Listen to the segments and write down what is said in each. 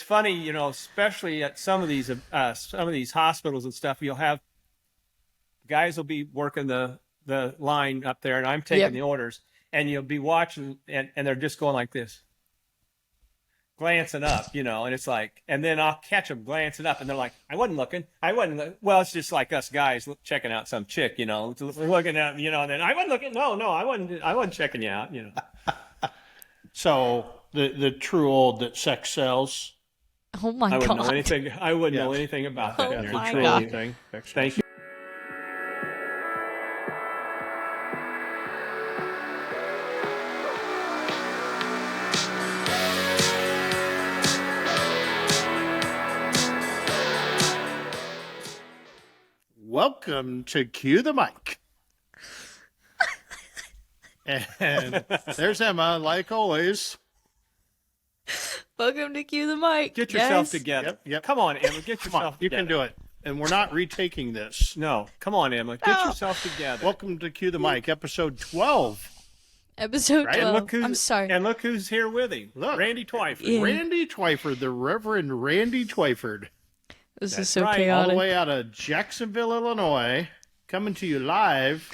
funny, you know, especially at some of these hospitals and stuff. You'll have guys will be working the line up there, and I'm taking the orders, and you'll be watching, and they're just going like this, glancing up, you know, and it's like, and then I'll catch them glancing up, and they're like, I wasn't looking. Well, it's just like us guys checking out some chick, you know, looking at, you know, and then I wasn't looking. No, I wasn't checking you out, you know. So the true old that sex sells. Oh my God. I wouldn't know anything about that. Oh my God. Thank you. Welcome to Cue the Mic. And there's Emma, like always. Welcome to Cue the Mic. Get yourself together. Yep. Come on, Emma. Get yourself together. You can do it. And we're not retaking this. No. Come on, Emma. Get yourself together. Welcome to Cue the Mic, episode 12. Episode 12. I'm sorry. And look who's here with him. Look. Randy Twyford. Yeah. Randy Twyford, the Reverend Randy Twyford. This is so right. chaotic. All the way out of Jacksonville, Illinois, coming to you live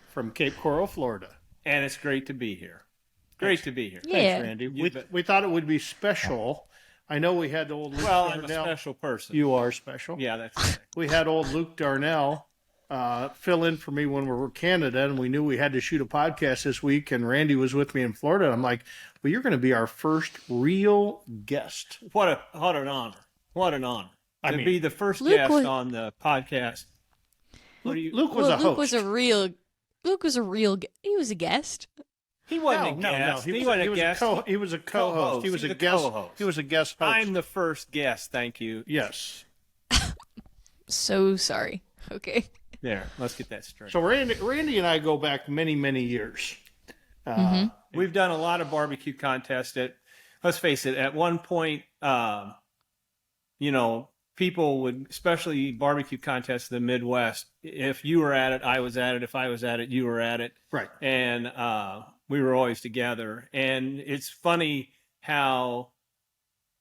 from Cape Coral, Florida. And it's great to be here. Great to be here. Yeah. Thanks, Randy. We thought it would be special. I know we had old Luke Well, I'm Darnell. a special person. You are special. Yeah, that's right. We had old Luke Darnell fill in for me when we were in Canada, and we knew we had to shoot a podcast this week, and Randy was with me in Florida. And I'm like, well, you're going to be our first real guest. What an honor. What an honor. I To mean, be the first Luke guest was- on the podcast. Luke was a host. Luke was a real. He was a guest. He wasn't No, a guest. he wasn't was a guest. He was a co-host. He was He's a the guest. co-host. He was a guest host. I'm the first guest, thank you. Yes. So sorry. Okay. There, let's get that straight. So Randy and I go back many, many years. We've done a lot of barbecue contests let's face it, at one point, you know, people would, especially barbecue contests in the Midwest, if you were at it, I was at it. If I was at it, you were at it. Right. And we were always together. And it's funny how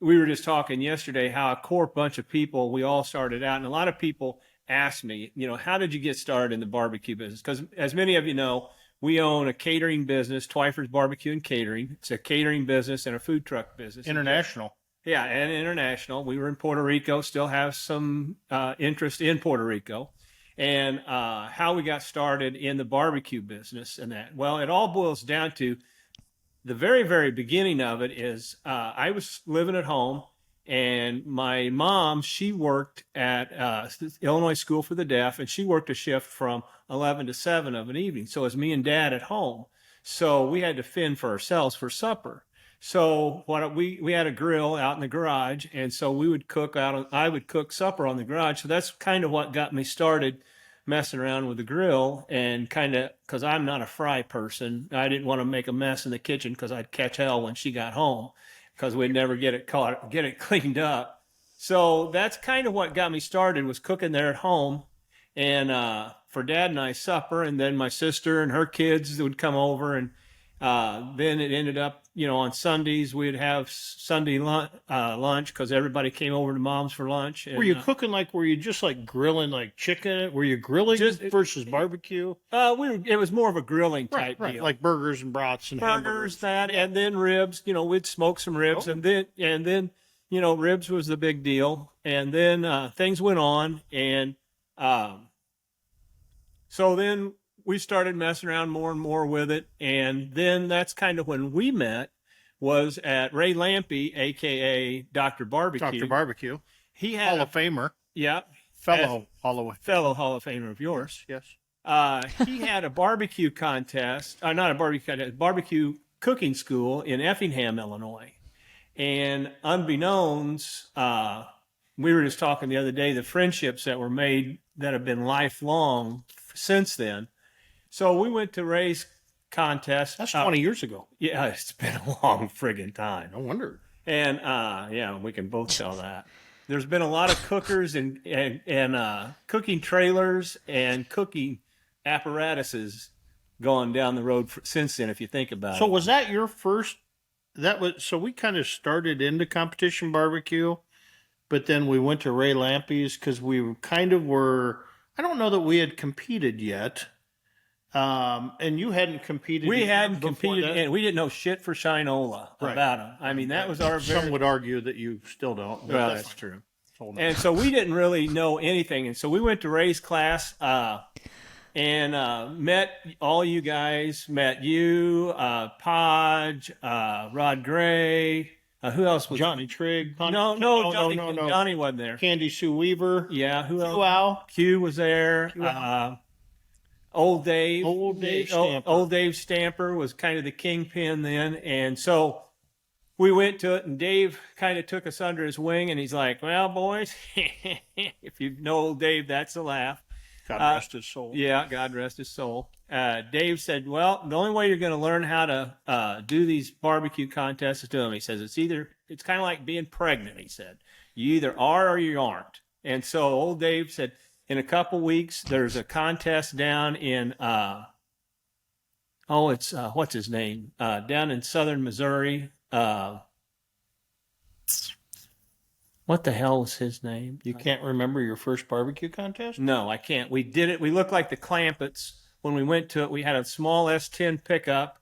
we were just talking yesterday, how a core bunch of people, we all started out. And a lot of people asked me, you know, how did you get started in the barbecue business? Because as many of you know, we own a catering business, Twyford's Barbecue and Catering. It's a catering business and a food truck business. International. Yeah, and international. We were in Puerto Rico, still have some interest in Puerto Rico. And how we got started in the barbecue business and that. Well, it all boils down to the very, very beginning of it is I was living at home, and my mom, she worked at Illinois School for the Deaf, and she worked a shift from 11 to 7 of an evening. So it was me and Dad at home. So we had to fend for ourselves for supper. So we had a grill out in the garage, and so we would I would cook supper on the garage. So that's kind of what got me started messing around with the grill, and kind of, because I'm not a fry person, I didn't want to make a mess in the kitchen because I'd catch hell when she got home because we'd never get it cleaned up. So that's kind of what got me started, was cooking there at home, and for Dad and I supper, and then my sister and her kids would come over, and then it ended up, you know, on Sundays we'd have Sunday lunch because everybody came over to Mom's for lunch. And, Were you cooking were you just like grilling like chicken? Were you grilling versus barbecue? It was more of a grilling type deal. Like burgers and brats and hamburgers. And then ribs. You know, we'd smoke some ribs, and then you know, ribs was the big deal. And then things went on, and so then we started messing around more and more with it. And then that's kind of when we met, was at Ray Lampe, a.k.a. Dr. Barbecue. Dr. Barbecue. He had Hall of Famer. Yeah. Fellow Hall of Famer of yours. Yes. He had a barbecue contest, not a barbecue contest, barbecue cooking school in Effingham, Illinois. And unbeknownst, we were just talking the other day, the friendships that were made that have been lifelong since then. So we went to Ray's contest. That's 20 years ago. Yeah, it's been a long friggin' time. No wonder. And yeah, we can both tell that. There's been a lot of cookers and cooking trailers and cooking apparatuses going down the road since then, if you think about it. So was that your first so we kind of started into competition barbecue, but then we went to Ray Lampy's because we kind of were. I don't know that we had competed yet, and you hadn't competed. We either hadn't before competed, that. and we didn't know shit for Shinola Right. about them. I mean, that was our very. Some would argue that you still don't. But Well, that's that's fine. true. Hold on. And so we didn't really know anything. And so we went to Ray's class and met all you guys, met you, Podge, Rod Gray. Who else was Johnny Trigg. No, Johnny, Johnny wasn't there. Candy Sue Weaver. Yeah, who else? Wow. Q was there. Old Dave. Old Dave Stamper. Old Dave Stamper was kind of the kingpin then. And so we went to it, and Dave kind of took us under his wing, and he's like, well, boys, if you know old Dave, that's a laugh. God rest his soul. Yeah, God rest his soul. Dave said, well, the only way you're going to learn how to do these barbecue contests is do them. He says, it's kind of like being pregnant, he said. You either are or you aren't. And so old Dave said, in a couple weeks, there's a contest down in, what's his name? Down in southern Missouri. What the hell was his name? You can't remember your first barbecue contest? No, I can't. We did it. We looked like the Clampetts when we went to it. We had a small S10 pickup,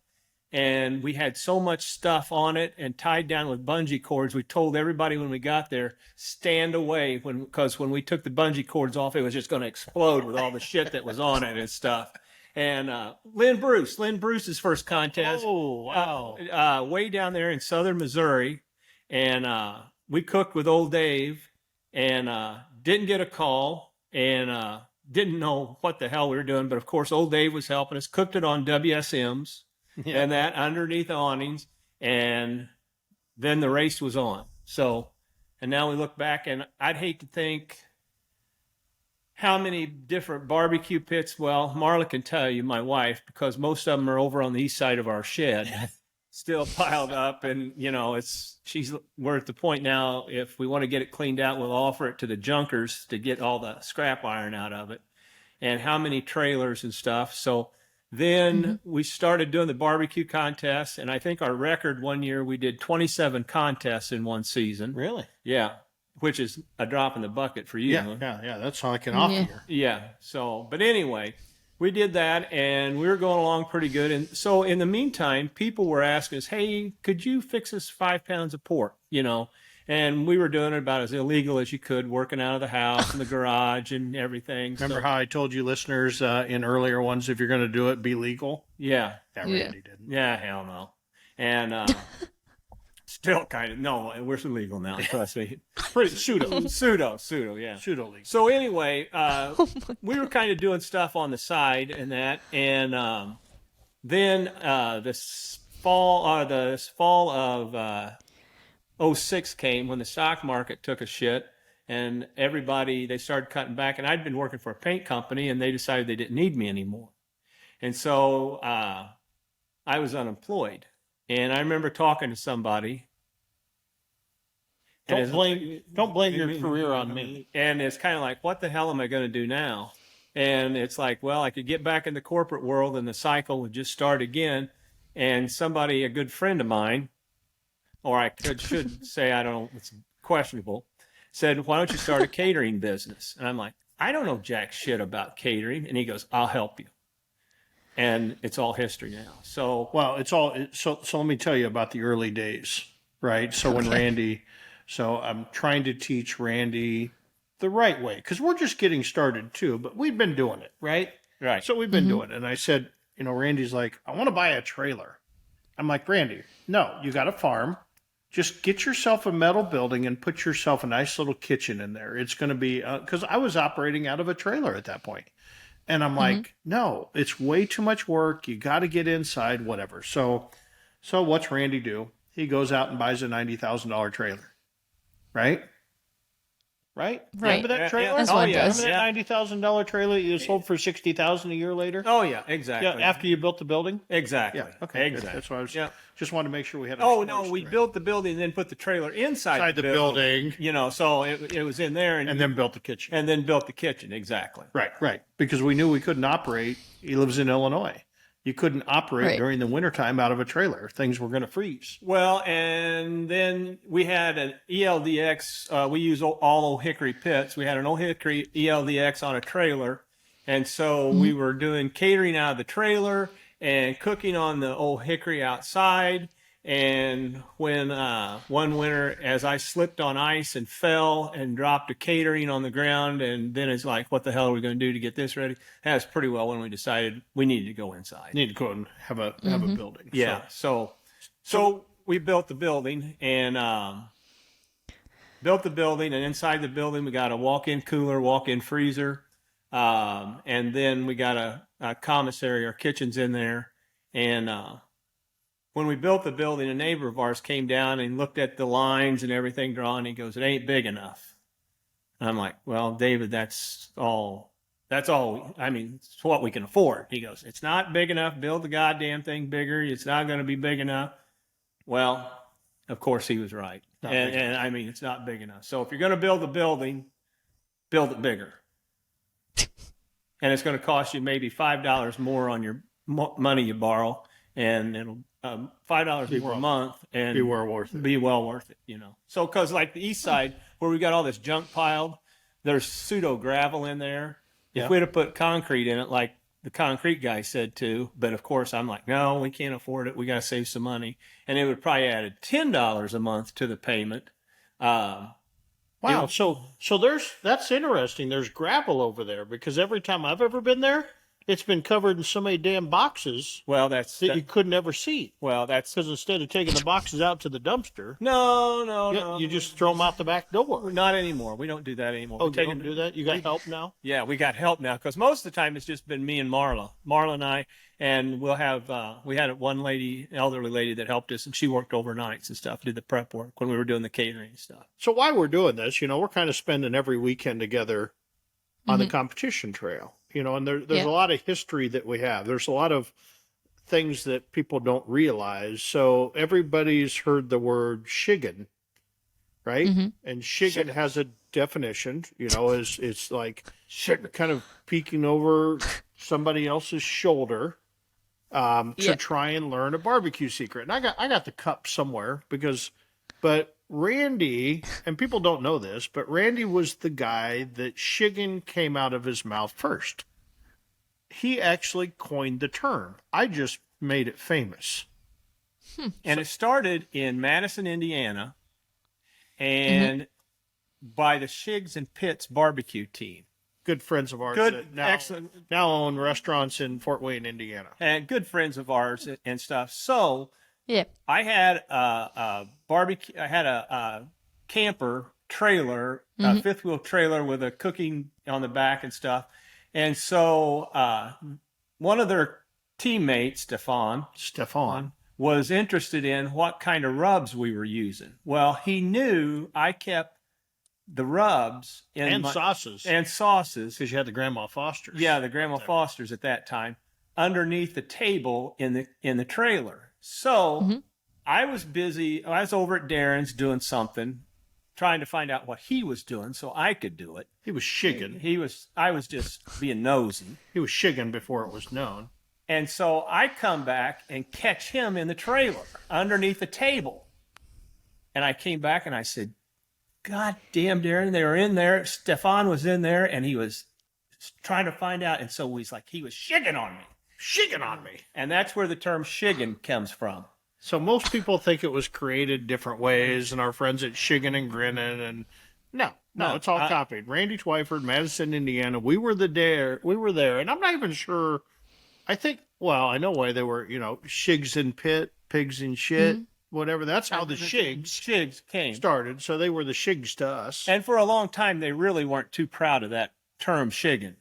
and we had so much stuff on it and tied down with bungee cords. We told everybody when we got there, stand away, because when we took the bungee cords off, it was just going to explode with all the shit that was on it and stuff. And Lynn Bruce's first contest. Oh, wow. Way down there in southern Missouri. And we cooked with old Dave and didn't get a call and didn't know what the hell we were doing. But of course, old Dave was helping us, cooked it on WSMs and that underneath awnings. And then the race was on. So, and now we look back, and I'd hate to think how many different barbecue pits. Well, Marla can tell you, my wife, because most of them are over on the east side of our shed. Still piled up, and we're at the point now, if we want to get it cleaned out, we'll offer it to the junkers to get all the scrap iron out of it, and how many trailers and stuff. So then we started doing the barbecue contests, and I think our record one year, we did 27 contests in one season. Really? Yeah, which is a drop in the bucket for you. Yeah. That's like an off year. Yeah. So, but anyway, we did that, and we were going along pretty good. And so in the meantime, people were asking us, hey, could you fix us 5 pounds of pork, And we were doing it about as illegal as you could, working out of the house and the garage and everything. Remember how I told you listeners in earlier ones, if you're going to do it, be legal? Yeah. That Randy didn't. Yeah, hell no. And still kind of, no, we're legal now, trust me. Pretty pseudo, yeah. Pseudo legal. So anyway, we were kind of doing stuff on the side and that, and then this fall of 06 came when the stock market took a shit, and they started cutting back, and I'd been working for a paint company, and they decided they didn't need me anymore, and so I was unemployed. And I remember talking to somebody. Don't blame your career on me. And it's kind of like, what the hell am I going to do now? And it's like, well, I could get back in the corporate world, and the cycle would just start again. And a good friend of mine, or should say, I don't know, it's questionable, said, why don't you start a catering business? And I'm like, I don't know jack shit about catering. And he goes, I'll help you. And it's all history now. So, well, so let me tell you about the early days, right? So when I'm trying to teach Randy the right way, because we're just getting started too, but we've been doing it, right? Right. So we've been doing it. And I said, Randy's like, I want to buy a trailer. I'm like, Randy, no, you got a farm. Just get yourself a metal building and put yourself a nice little kitchen in there. It's going to be, because I was operating out of a trailer at that point. And I'm like, no, it's way too much work. You got to get inside, whatever. So what's Randy do? He goes out and buys a $90,000 trailer, right? Remember that trailer? That's what it does. Remember that $90,000 trailer you sold for $60,000 a year later? Oh yeah, exactly. Yeah, after you built the building. Exactly. Yeah. Okay. Exactly. That's what I was. Yeah. Just wanted to make sure we had. Oh no, we built the building and then put the trailer inside the building. So it was in there, and then built the kitchen. And then built the kitchen. Exactly. Right. Because we knew we couldn't operate. He lives in Illinois. you couldn't operate Right. during the wintertime out of a trailer. Things were going to freeze. Well, and then we had an ELDX. We use all old hickory pits. We had an old hickory ELDX on a trailer. And so we were doing catering out of the trailer and cooking on the old hickory outside. And when one winter, as I slipped on ice and fell and dropped a catering on the ground, and then it's like, what the hell are we going to do to get this ready? That's pretty well when we decided we needed to go inside. Need to go and have a building. Yeah. So we built the building and inside the building we got a walk-in cooler, walk-in freezer, and then we got a commissary. Our kitchen's in there, and when we built the building, a neighbor of ours came down and looked at the lines and everything drawn. And he goes, "It ain't big enough." And I'm like, "Well, David, that's all. I mean, it's what we can afford." He goes, "It's not big enough. Build the goddamn thing bigger. It's not going to be big enough." Well, of course he was right. And I mean, it's not big enough. So if you're going to build a building, build it bigger. And it's going to cost you maybe $5 more on your money you borrow, and it'll $5 more a month, and Be well worth it. Be well worth it, you know. So, because like the east side where we got all this junk piled, there's pseudo gravel in there. Yeah. If we'd have put concrete in it, like the concrete guy said to, but of course I'm like, no, we can't afford it. We got to save some money, and it would probably added $10 a month to the payment. Wow. So that's interesting. There's gravel over there because every time I've ever been there, it's been covered in so many damn boxes Well, that you couldn't ever see. that's Because instead of taking the boxes out to the dumpster, no. you just throw them out the back door. Not anymore. We don't do that anymore. Oh, We're you taking- don't do that? You got help now? Yeah, we got help now because most of the time it's just been me and Marla and I, and we'll have we had one lady, elderly lady that helped us, and she worked overnights and stuff, did the prep work when we were doing the catering and stuff. So while we're doing this, we're kind of spending every weekend together on the competition trail, and there's a lot of history that we have. There's a lot of things that people don't realize. So everybody's heard the word shiggin, right? And shiggin has a definition, is it's like kind of peeking over somebody else's shoulder to try and learn a barbecue secret. And I got the cup somewhere but Randy, and people don't know this, but Randy was the guy that shiggin came out of his mouth first. He actually coined the term. I just made it famous. And it started in Madison, Indiana, and by the Shigs and Pitts barbecue team. Good friends of ours that now own restaurants in Fort Wayne, Indiana. And good friends of ours and stuff. So Yeah. I had a barbecue. I had a camper trailer, a fifth wheel trailer with a cooking on the back and stuff. And so one of their teammates, Stefan, was interested in what kind of rubs we were using. Well, he knew I kept the rubs sauces because you had the Grandma Foster's. Yeah, the Grandma Foster's at that time underneath the table in the trailer. So I was busy. I was over at Darren's doing something, trying to find out what he was doing so I could do it. He was shiggin. I was just being nosy. He was shiggin before it was known. And so I come back and catch him in the trailer underneath the table. And I came back and I said, "God damn, Darren, they were in there. Stefan was in there and he was trying to find out." And so he was shigging on me. And that's where the term shiggin comes from. So most people think it was created different ways, and our friends at Shiggin and Grinnin, and no, it's all copied. Randy Twyford, Madison, Indiana. We were there, and I'm not even sure. I know why they were, Shigs and Pit, pigs and shit, whatever. That's how the Shigs came started. So they were the Shigs to us. And for a long time, they really weren't too proud of that term shiggin.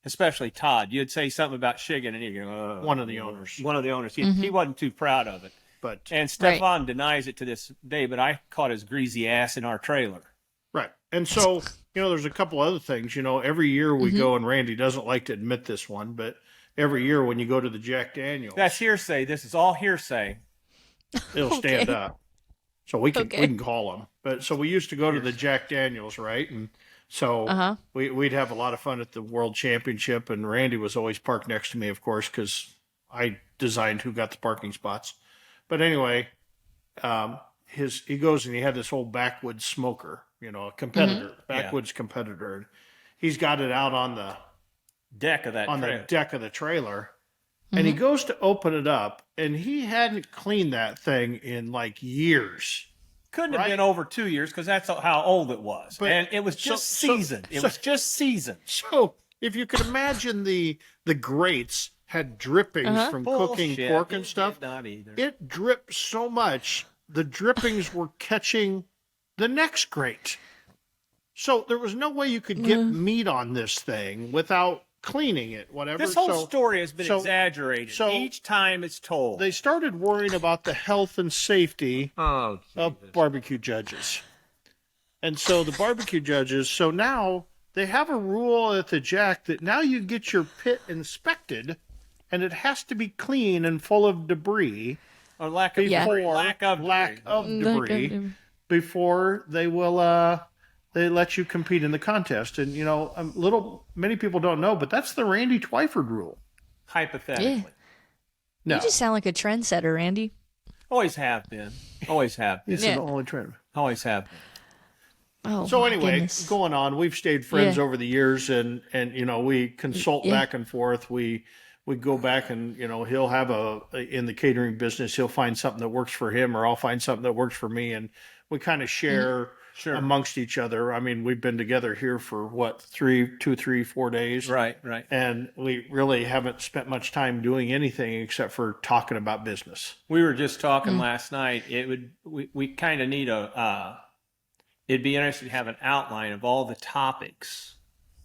Especially Todd. You'd say something about shiggin, and he'd go, one of the owners. He wasn't too proud of it. And Stefan denies it to this day, but I caught his greasy ass in our trailer. Right. And so, there's a couple other things. Every year we go, and Randy doesn't like to admit this one, but every year when you go to the Jack Daniels. That's hearsay. This is all hearsay. It'll stand up. So we can call them. But so we used to go to the Jack Daniels, right? And so we'd have a lot of fun at the World Championship, and Randy was always parked next to me, of course, because I designed who got the parking spots. But anyway, he goes and he had this old backwoods smoker, a competitor, backwoods competitor. He's got it out on the Deck of that trailer. the deck of the trailer. And he goes to open it up, and he hadn't cleaned that thing in like years. Couldn't have been over 2 years because that's how old it was. But- and it was just seasoned. It was just seasoned. So if you could imagine the grates had drippings from cooking Bullshit. pork and stuff, Not either. it dripped so much, the drippings were catching the next grate. So there was no way you could get meat on this thing without cleaning it, whatever. This whole story has been exaggerated so each time it's told. They started worrying about the health and safety Oh, of barbecue judges. And so the barbecue judges, so now they have a rule at the Jack that now you get your pit inspected and it has to be clean and full of debris. Or lack of debris. Lack of debris before they will they let you compete in the contest. And many people don't know, but that's the Randy Twyford rule. Hypothetically. Yeah. No. You just sound like a trendsetter, Randy. Always have been. Always have been. This is the only trend. Always have been. Oh, So my anyway, goodness. going on, we've stayed friends over the years, and we consult back and forth. We go back and he'll have in the catering business, he'll find something that works for him, or I'll find something that works for me, and we kind of share amongst each other. I mean, we've been together here for 2, 3, 4 days, Right. and we really haven't spent much time doing anything except for talking about business. We were just talking last night. We kind of need it'd be interesting to have an outline of all the topics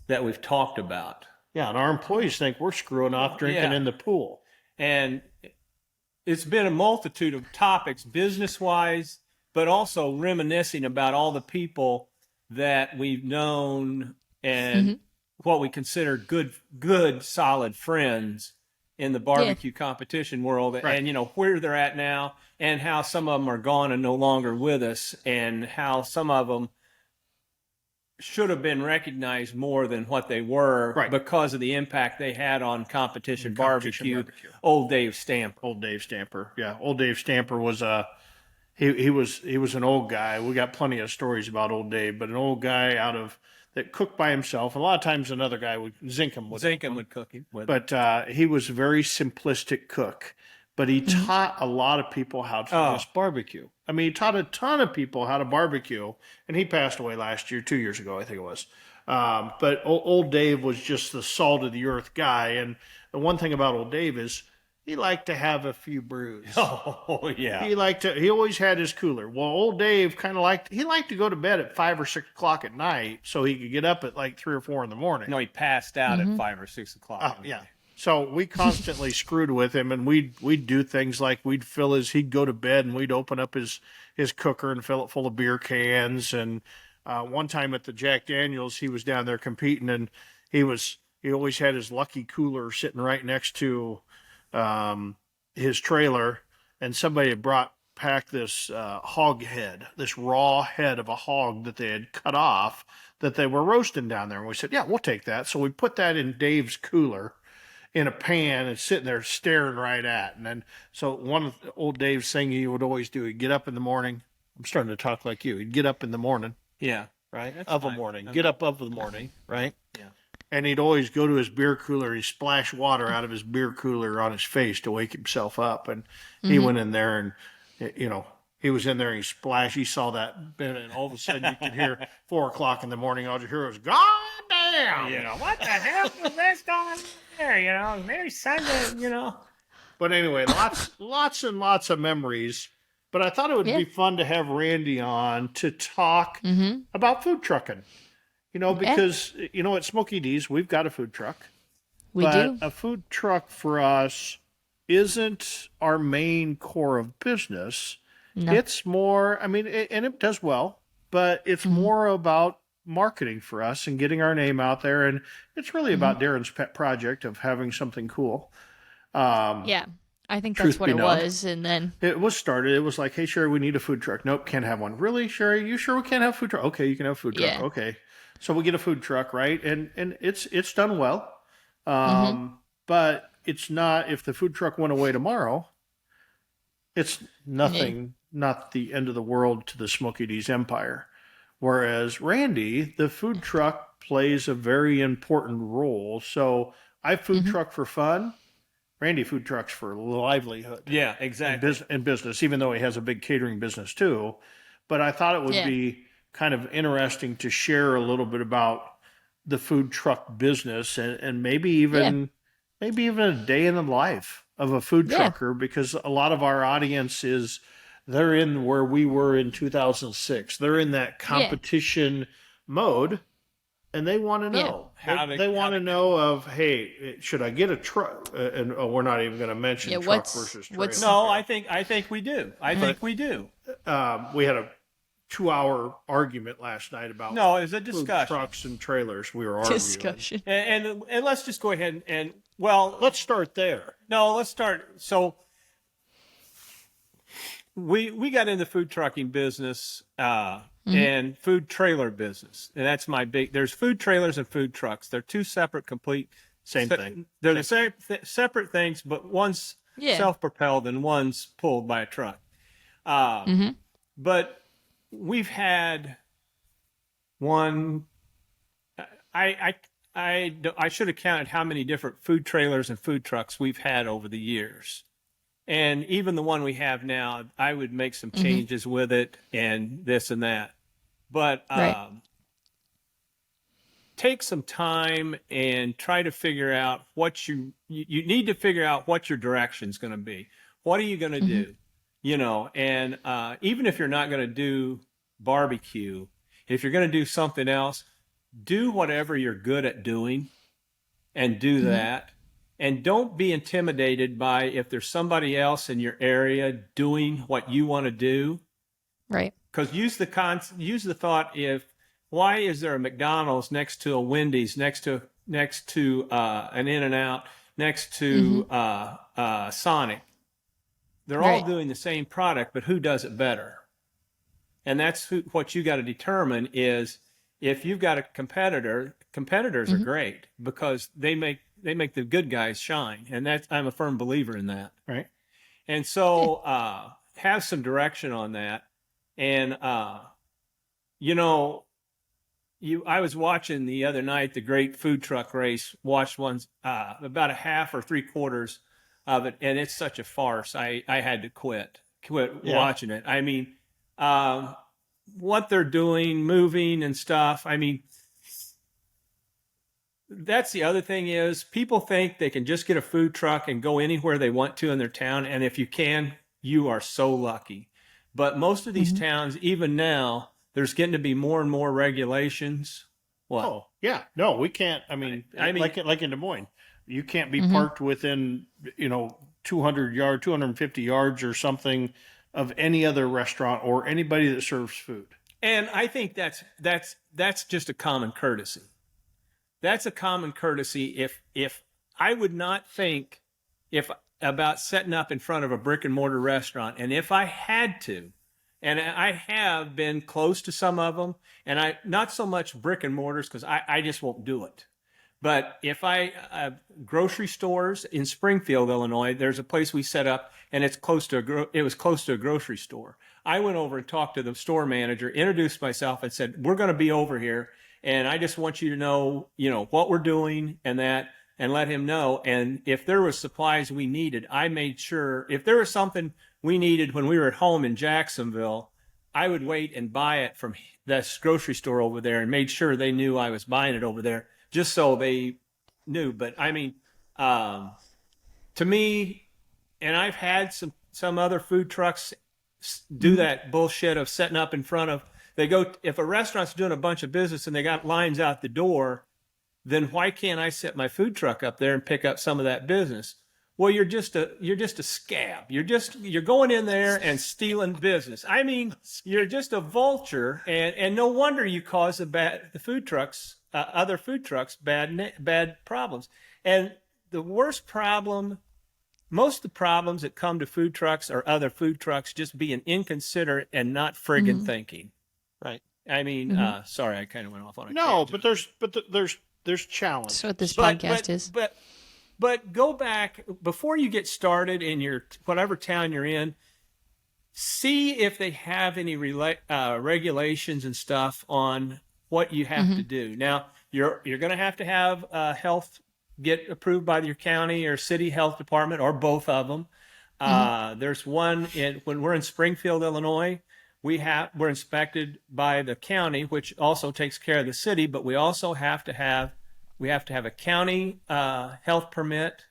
that we've talked about. Yeah, and our employees think we're screwing off drinking in the pool. And it's been a multitude of topics, business-wise, but also reminiscing about all the people that we've known and what we consider good, solid friends in the barbecue competition world, and where they're at now, and how some of them are gone and no longer with us, and how some of them should have been recognized more than what they were because of the impact they had on competition barbecue. Old Dave Stamper. Yeah, old Dave Stamper was he was an old guy. We got plenty of stories about old Dave, but an old guy that cooked by himself. A lot of times another guy Zinkum would cook him. But he was a very simplistic cook. But he taught a lot of people how to just barbecue. I mean, he taught a ton of people how to barbecue. And he passed away last year, 2 years ago, I think it was. But old Dave was just the salt of the earth guy. And the one thing about old Dave is he liked to have a few brews. Oh, yeah. He always had his cooler. Well, old Dave liked to go to bed at 5 or 6 o'clock at night so he could get up at like 3 or 4 in the morning. No, he passed out at 5 or 6 o'clock. Oh, yeah. So we constantly screwed with him, and we'd do things like he'd go to bed and we'd open up his cooker and fill it full of beer cans. And one time at the Jack Daniels, he was down there competing, and he always had his Lucky cooler sitting right next to his trailer, and somebody had packed this hog head, this raw head of a hog that they had cut off that they were roasting down there. And we said, yeah, we'll take that. So we put that in Dave's cooler in a pan and sitting there staring right at. And then, so one of old Dave's thing he would always do, he'd get up in the morning. I'm starting to talk like you. He'd get up in the morning. Yeah. Right? That's of fine. a morning. Get up of the morning, right? Yeah. And he'd always go to his beer cooler. He'd splash water out of his beer cooler on his face to wake himself up. And he went in there and, he was in there and he saw that, and all of a sudden you could hear 4 o'clock in the morning, all you hear was, God damn! What the hell was this going on there? Mary Sunday, But anyway, lots and lots of memories. But I thought it would be fun to have Randy on to talk about food trucking. Because, at Smokey D's, we've got a food truck. We do. A food truck for us isn't our main core of business. No. It's more, and it does well, but it's more about marketing for us and getting our name out there. And it's really about Darren's pet project of having something cool. Yeah. I think that's what it was. And then it was like, hey, Sherry, we need a food truck. Nope, can't have one. Really, Sherry? You sure we can't have a food truck? Okay, you can have a food truck. Yeah. Okay. So we get a food truck, right? And it's done well. But it's not, if the food truck went away tomorrow, it's nothing, not the end of the world to the Smoky D's empire. Whereas Randy, the food truck plays a very important role. So I food truck for fun. Randy food trucks for livelihood. Yeah, exactly. And business, even though he has a big catering business too. But I thought it would be kind of interesting to share a little bit about the food truck business and maybe even a day in the life of a food trucker, because a lot of our audience they're in where we were in 2006. They're in that competition mode, and they want to know. They want to know of, hey, should I get a truck? And we're not even going to mention truck versus trailer. No, I think we do. I think we do. We had a 2-hour argument last night about no, it was a discussion. Trucks and trailers. We were arguing. Discussion. And let's just go ahead and well, let's start there. No, let's start. So we got into food trucking business and food trailer business, and that's my big. There's food trailers and food trucks. They're two separate, complete same thing. They're the same separate things, but one's self-propelled and one's pulled by a truck. But we've had one. I should have counted how many different food trailers and food trucks we've had over the years. And even the one we have now, I would make some changes with it and this and that. But take some time and try to figure out what you need to figure out what your direction's going to be. What are you going to do? You know, and even if you're not going to do barbecue, if you're going to do something else, do whatever you're good at doing and do that. And don't be intimidated by if there's somebody else in your area doing what you want to do. Right. Because use the thought, why is there a McDonald's next to a Wendy's, next to an In-N-Out, next to Sonic? They're all doing the same product, but who does it better? And that's what you got to determine is if you've got a competitor, competitors are great because they make the good guys shine. And I'm a firm believer in that. Right. And so have some direction on that. And, I was watching the other night, the great food truck race, watched one's about a half or 3/4 of it. And it's such a farce. I had to quit watching it. I mean, what they're doing, moving and stuff. I mean, that's the other thing is people think they can just get a food truck and go anywhere they want to in their town. And if you can, you are so lucky. But most of these towns, even now, there's getting to be more and more regulations. What? Oh, yeah. No, we can't. I mean like in Des Moines, you can't be parked within, 250 yards or something of any other restaurant or anybody that serves food. And I think that's just a common courtesy. That's a common courtesy. If I would not think about setting up in front of a brick and mortar restaurant, and if I had to, and I have been close to some of them, and I not so much brick and mortars because I just won't do it. But if grocery stores in Springfield, Illinois, there's a place we set up, and it was close to a grocery store. I went over and talked to the store manager, introduced myself, and said, "We're going to be over here, and I just want you to know, what we're doing and that, and let him know." And if there was supplies we needed, I made sure if there was something we needed when we were at home in Jacksonville, I would wait and buy it from this grocery store over there and made sure they knew I was buying it over there, just so they knew. But I mean, to me, and I've had some other food trucks do that bullshit of setting up in front of, if a restaurant's doing a bunch of business and they got lines out the door, then why can't I set my food truck up there and pick up some of that business? Well, you're just a scab. You're going in there and stealing business. I mean, you're just a vulture, and no wonder you cause other food trucks bad problems. And the worst problem, most of the problems that come to food trucks are other food trucks just being inconsiderate and not friggin' thinking. Right. I mean, sorry, I kind of went off on a no, tangent. but there's challenge. That's what this podcast is. But But go back before you get started in your whatever town you're in. See if they have any regulations and stuff on what you have to do. Now, you're going to have health get approved by your county or city health department or both of them. There's one when we're in Springfield, Illinois. We're inspected by the county, which also takes care of the city, but we also have to have a county health permit,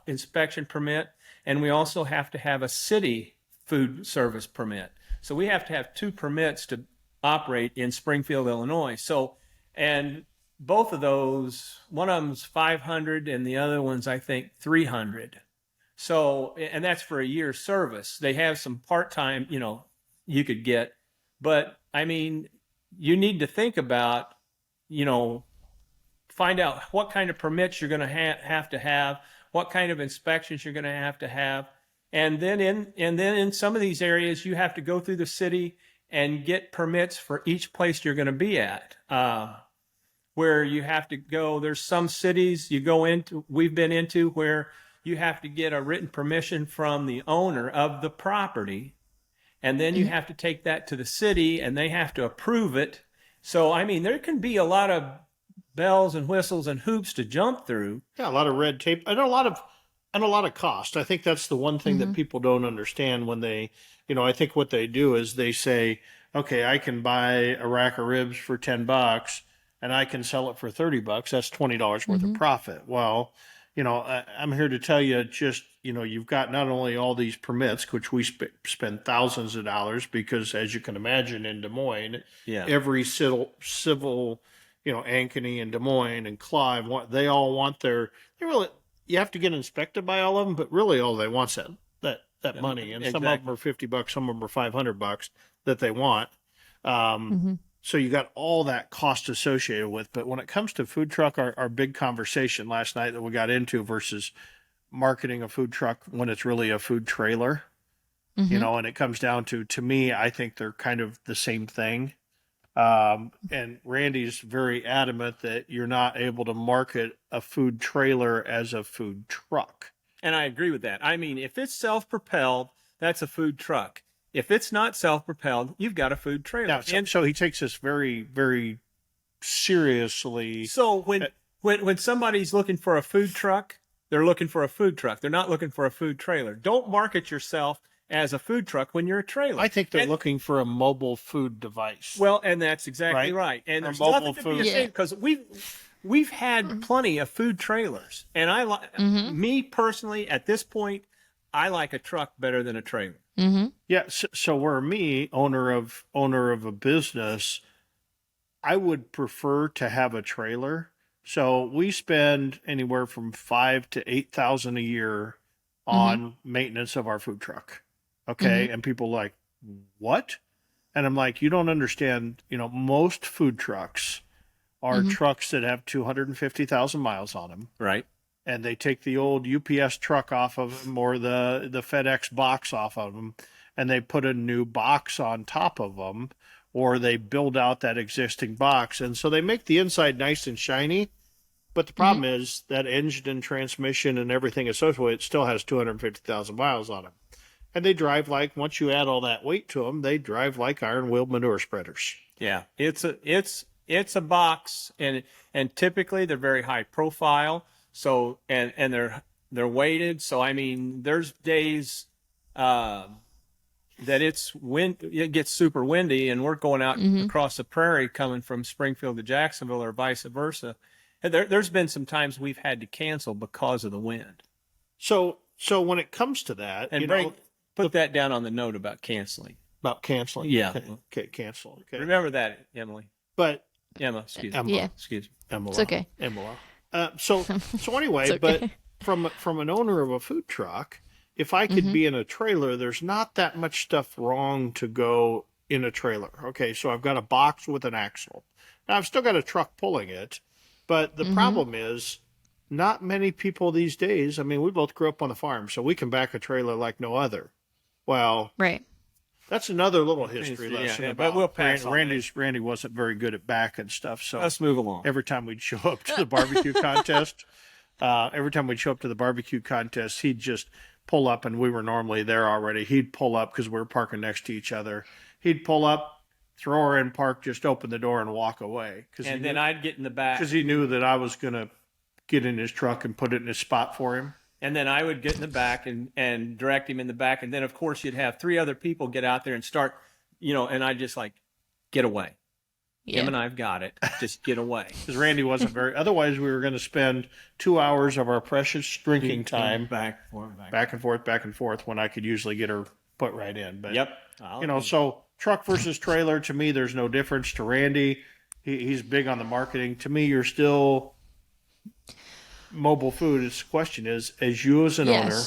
inspection permit, and we also have to have a city food service permit. So we have to have 2 permits to operate in Springfield, Illinois. So, and both of those, one of them's 500 and the other one's, I think, 300. So, and that's for a year's service. They have some part-time, you could get, but I mean, you need to think about, find out what kind of permits you're going to have to have, what kind of inspections you're going to have. And then in some of these areas, you have to go through the city and get permits for each place you're going to be at. Where you have to go, there's some cities we've been into where you have to get a written permission from the owner of the property, and then you have to take that to the city and they have to approve it. So, I mean, there can be a lot of bells and whistles and hoops to jump through. Yeah, a lot of red tape and a lot of cost. I think that's the one thing that people don't understand when they, I think what they do is they say, okay, I can buy a rack of ribs for $10 and I can sell it for $30. That's $20 worth of profit. Well, I'm here to tell you just, you've got not only all these permits, which we spend thousands of dollars because, as you can imagine, in Des Moines, every civil, Ankeny and Des Moines and Clive, they all want you have to get inspected by all of them, but really all they want is that money. And some of them are $50, some of them are $500 that they want. So you got all that cost associated with. But when it comes to food truck, our big conversation last night that we got into versus marketing a food truck when it's really a food trailer, and it comes down to me, I think they're kind of the same thing. And Randy's very adamant that you're not able to market a food trailer as a food truck. And I agree with that. I mean, if it's self-propelled, that's a food truck. If it's not self-propelled, you've got a food trailer. Yeah, so he takes this very, very seriously. So when somebody's looking for a food truck, they're looking for a food truck. They're not looking for a food trailer. Don't market yourself as a food truck when you're a trailer. I think they're looking for a mobile food device. Well, and that's exactly right. And there's nothing to be ashamed because we've had plenty of food trailers. And me personally, at this point, I like a truck better than a trailer. Yeah. So where me, owner of a business, I would prefer to have a trailer. So we spend anywhere from $5,000 to $8,000 a year on maintenance of our food truck. Okay. And people are like, what? And I'm like, you don't understand, most food trucks are trucks that have 250,000 miles on them. Right. And they take the old UPS truck off of them or the FedEx box off of them, and they put a new box on top of them, or they build out that existing box. And so they make the inside nice and shiny. But the problem is that engine and transmission and everything associated with it still has 250,000 miles on it. And they drive once you add all that weight to them, they drive like iron wheel manure spreaders. Yeah, it's a box, and typically they're very high profile. So and they're weighted. So I mean, there's days that it gets super windy, and we're going out across the prairie coming from Springfield to Jacksonville or vice versa. And there's been some times we've had to cancel because of the wind. So when it comes to that, and put that down on the note about canceling. About canceling. Yeah. Okay, cancel. Okay. Remember that, Emily. But Emma, excuse me. Yeah. Excuse me. Emma. It's okay. Emma. So anyway, okay. But from an owner of a food truck, if I could be in a trailer, there's not that much stuff wrong to go in a trailer. Okay, so I've got a box with an axle. Now I've still got a truck pulling it, but the problem is not many people these days. I mean, we both grew up on the farm, so we can back a trailer like no other. Well, right. That's another little history lesson. Yeah, about but we'll pass on Randy wasn't very good at back and stuff. So let's move along. Every time we'd show up to the barbecue contest, every time we'd show up to the barbecue contest, he'd just pull up, and we were normally there already. He'd pull up because we were parking next to each other. He'd pull up, throw her in park, just open the door and walk away. And then I'd get in the back. Because he knew that I was going to get in his truck and put it in his spot for him. And then I would get in the back and direct him in the back. And then, of course, you'd have 3 other people get out there and start, and I'd just like, get away. Yeah. Him and I've got it. Just get away. Because Randy wasn't very. Otherwise, we were going to spend 2 hours of our precious drinking time back and forth when I could usually get her put right in. But Yep. So truck versus trailer, to me, there's no difference. To Randy, he's big on the marketing. To me, you're still mobile food. His question is, as you as an owner,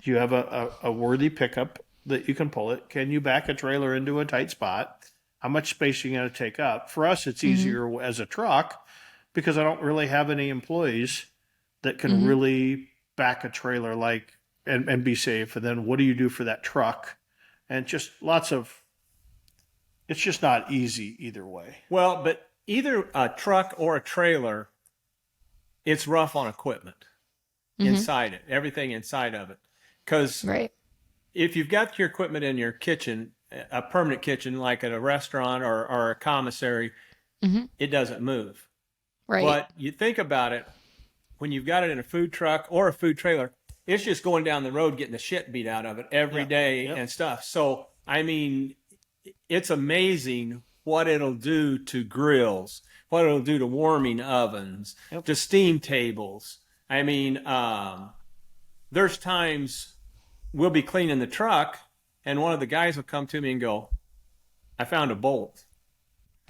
do you have a worthy pickup that you can pull it? Can you back a trailer into a tight spot? How much space are you going to take up? For us, it's easier as a truck because I don't really have any employees that can really back a trailer and be safe. And then what do you do for that truck? And just it's just not easy either way. Well, but either a truck or a trailer, it's rough on equipment inside it, everything inside of it. Because if you've got your equipment in your kitchen, a permanent kitchen like at a restaurant or a commissary, it doesn't move. Right. But you think about it, when you've got it in a food truck or a food trailer, it's just going down the road getting the shit beat out of it every day and stuff. So, I mean, it's amazing what it'll do to grills, what it'll do to warming ovens, to steam tables. I mean, there's times we'll be cleaning the truck and one of the guys will come to me and go, I found a bolt.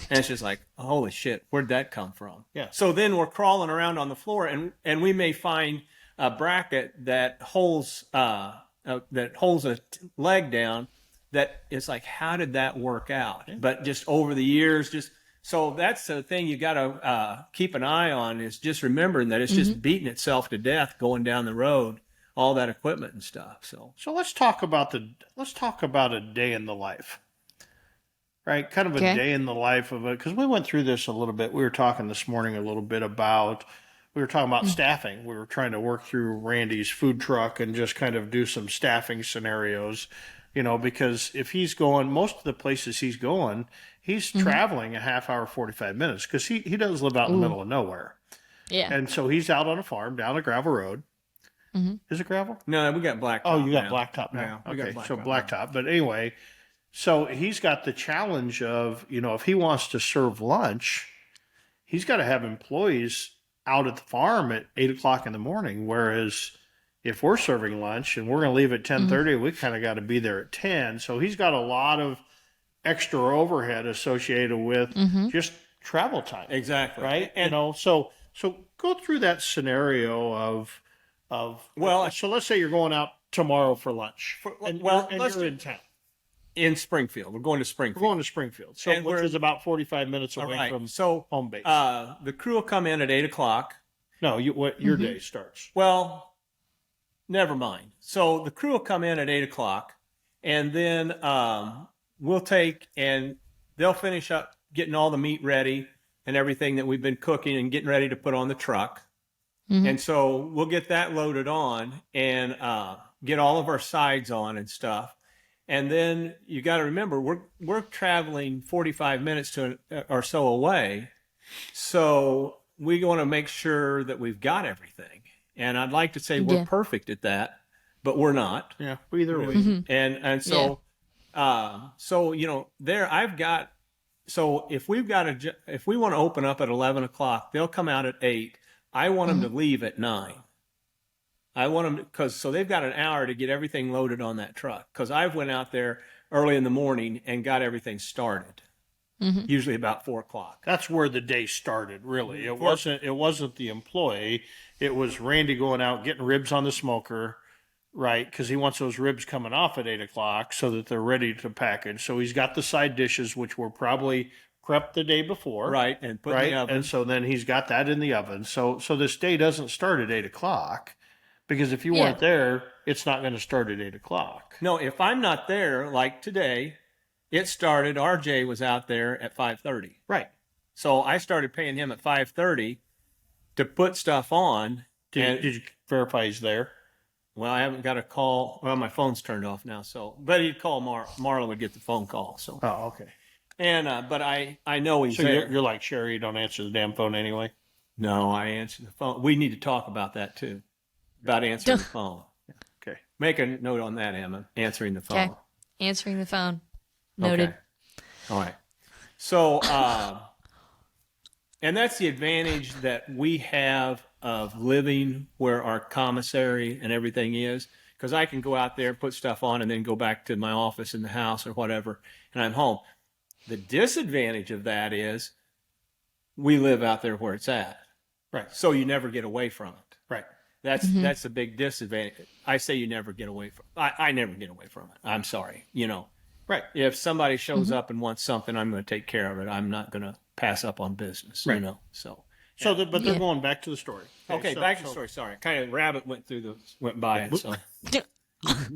And it's just like, holy shit, where'd that come from? Yeah. So then we're crawling around on the floor and we may find a bracket that holds a leg down that is like, how did that work out? But just over the years, so that's the thing you got to keep an eye on, is just remembering that it's just beating itself to death going down the road, all that equipment and stuff. So let's talk about a day in the life, right? Kind of a day in the life of it, because we went through this a little bit. We were talking this morning a little bit about. We were talking about staffing. We were trying to work through Randy's food truck and just kind of do some staffing scenarios, because if he's going, most of the places he's going, he's traveling a half hour, 45 minutes, because he does live out in the middle of nowhere. Yeah. And so he's out on a farm down a gravel road. Is it gravel? no, we got blacktop. Oh, you got now. blacktop now. Yeah, we got Okay, blacktop so now. blacktop. But anyway, so he's got the challenge of, if he wants to serve lunch, he's got to have employees out at the farm at 8:00 in the morning. Whereas if we're serving lunch and we're going to leave at 10:30, we kind of got to be there at 10. So he's got a lot of extra overhead associated with just travel time. Exactly. Right. And so go through that scenario of so let's say you're going out tomorrow for lunch and you're in town. In Springfield. We're going to We're Springfield. going to Springfield, which is about 45 minutes away from home base. The crew will come in at 8:00. No, your day starts. Well, never mind. So the crew will come in at 8:00, and then we'll take and they'll finish up getting all the meat ready and everything that we've been cooking and getting ready to put on the truck. And so we'll get that loaded on and get all of our sides on and stuff. And then you got to remember, we're traveling 45 minutes or so away. So we want to make sure that we've got everything. And I'd like to say we're perfect at that, but we're not. Yeah, either way. And so, there I've got. So if we want to open up at 11:00, they'll come out at 8. I want them to leave at 9. I want them so they've got an hour to get everything loaded on that truck. Because I've went out there early in the morning and got everything started. Usually about 4:00. That's where the day started, really. It wasn't the employee. It was Randy going out, getting ribs on the smoker, right? Because he wants those ribs coming off at 8:00 so that they're ready to package. So he's got the side dishes, which were probably prepped the day before. Right, and put in the oven. And so then he's got that in the oven. So this day doesn't start at 8:00. Because if you weren't there, it's not going to start at 8:00. No, if I'm not there, like today, it started, RJ was out there at 5:30. Right. So I started paying him at 5:30 to put stuff on, Did you verify he's there? Well, I haven't got a call. Well, my phone's turned off now, so but he'd call Marlon would get the phone call. So Oh, okay. and but I know he's So there. you're like Sherry. You don't answer the damn phone anyway. No, I answer the phone. We need to talk about that too, about answering the phone. Okay. Make a note on that, Emma. Answering the phone. Okay. Answering the phone. Noted. Okay. All right. So, and that's the advantage that we have of living where our commissary and everything is, because I can go out there, put stuff on, and then go back to my office in the house or whatever, and I'm home. The disadvantage of that is we live out there where it's at. Right. So you never get away from it. Right. That's the big disadvantage. I say you never get away from I never get away from it. I'm sorry. Right. If somebody shows up and wants something, I'm going to take care of it. I'm not going to pass up on business, Right. So But they're going back to the story. okay, back to the story. Sorry, kind of rabbit went by it.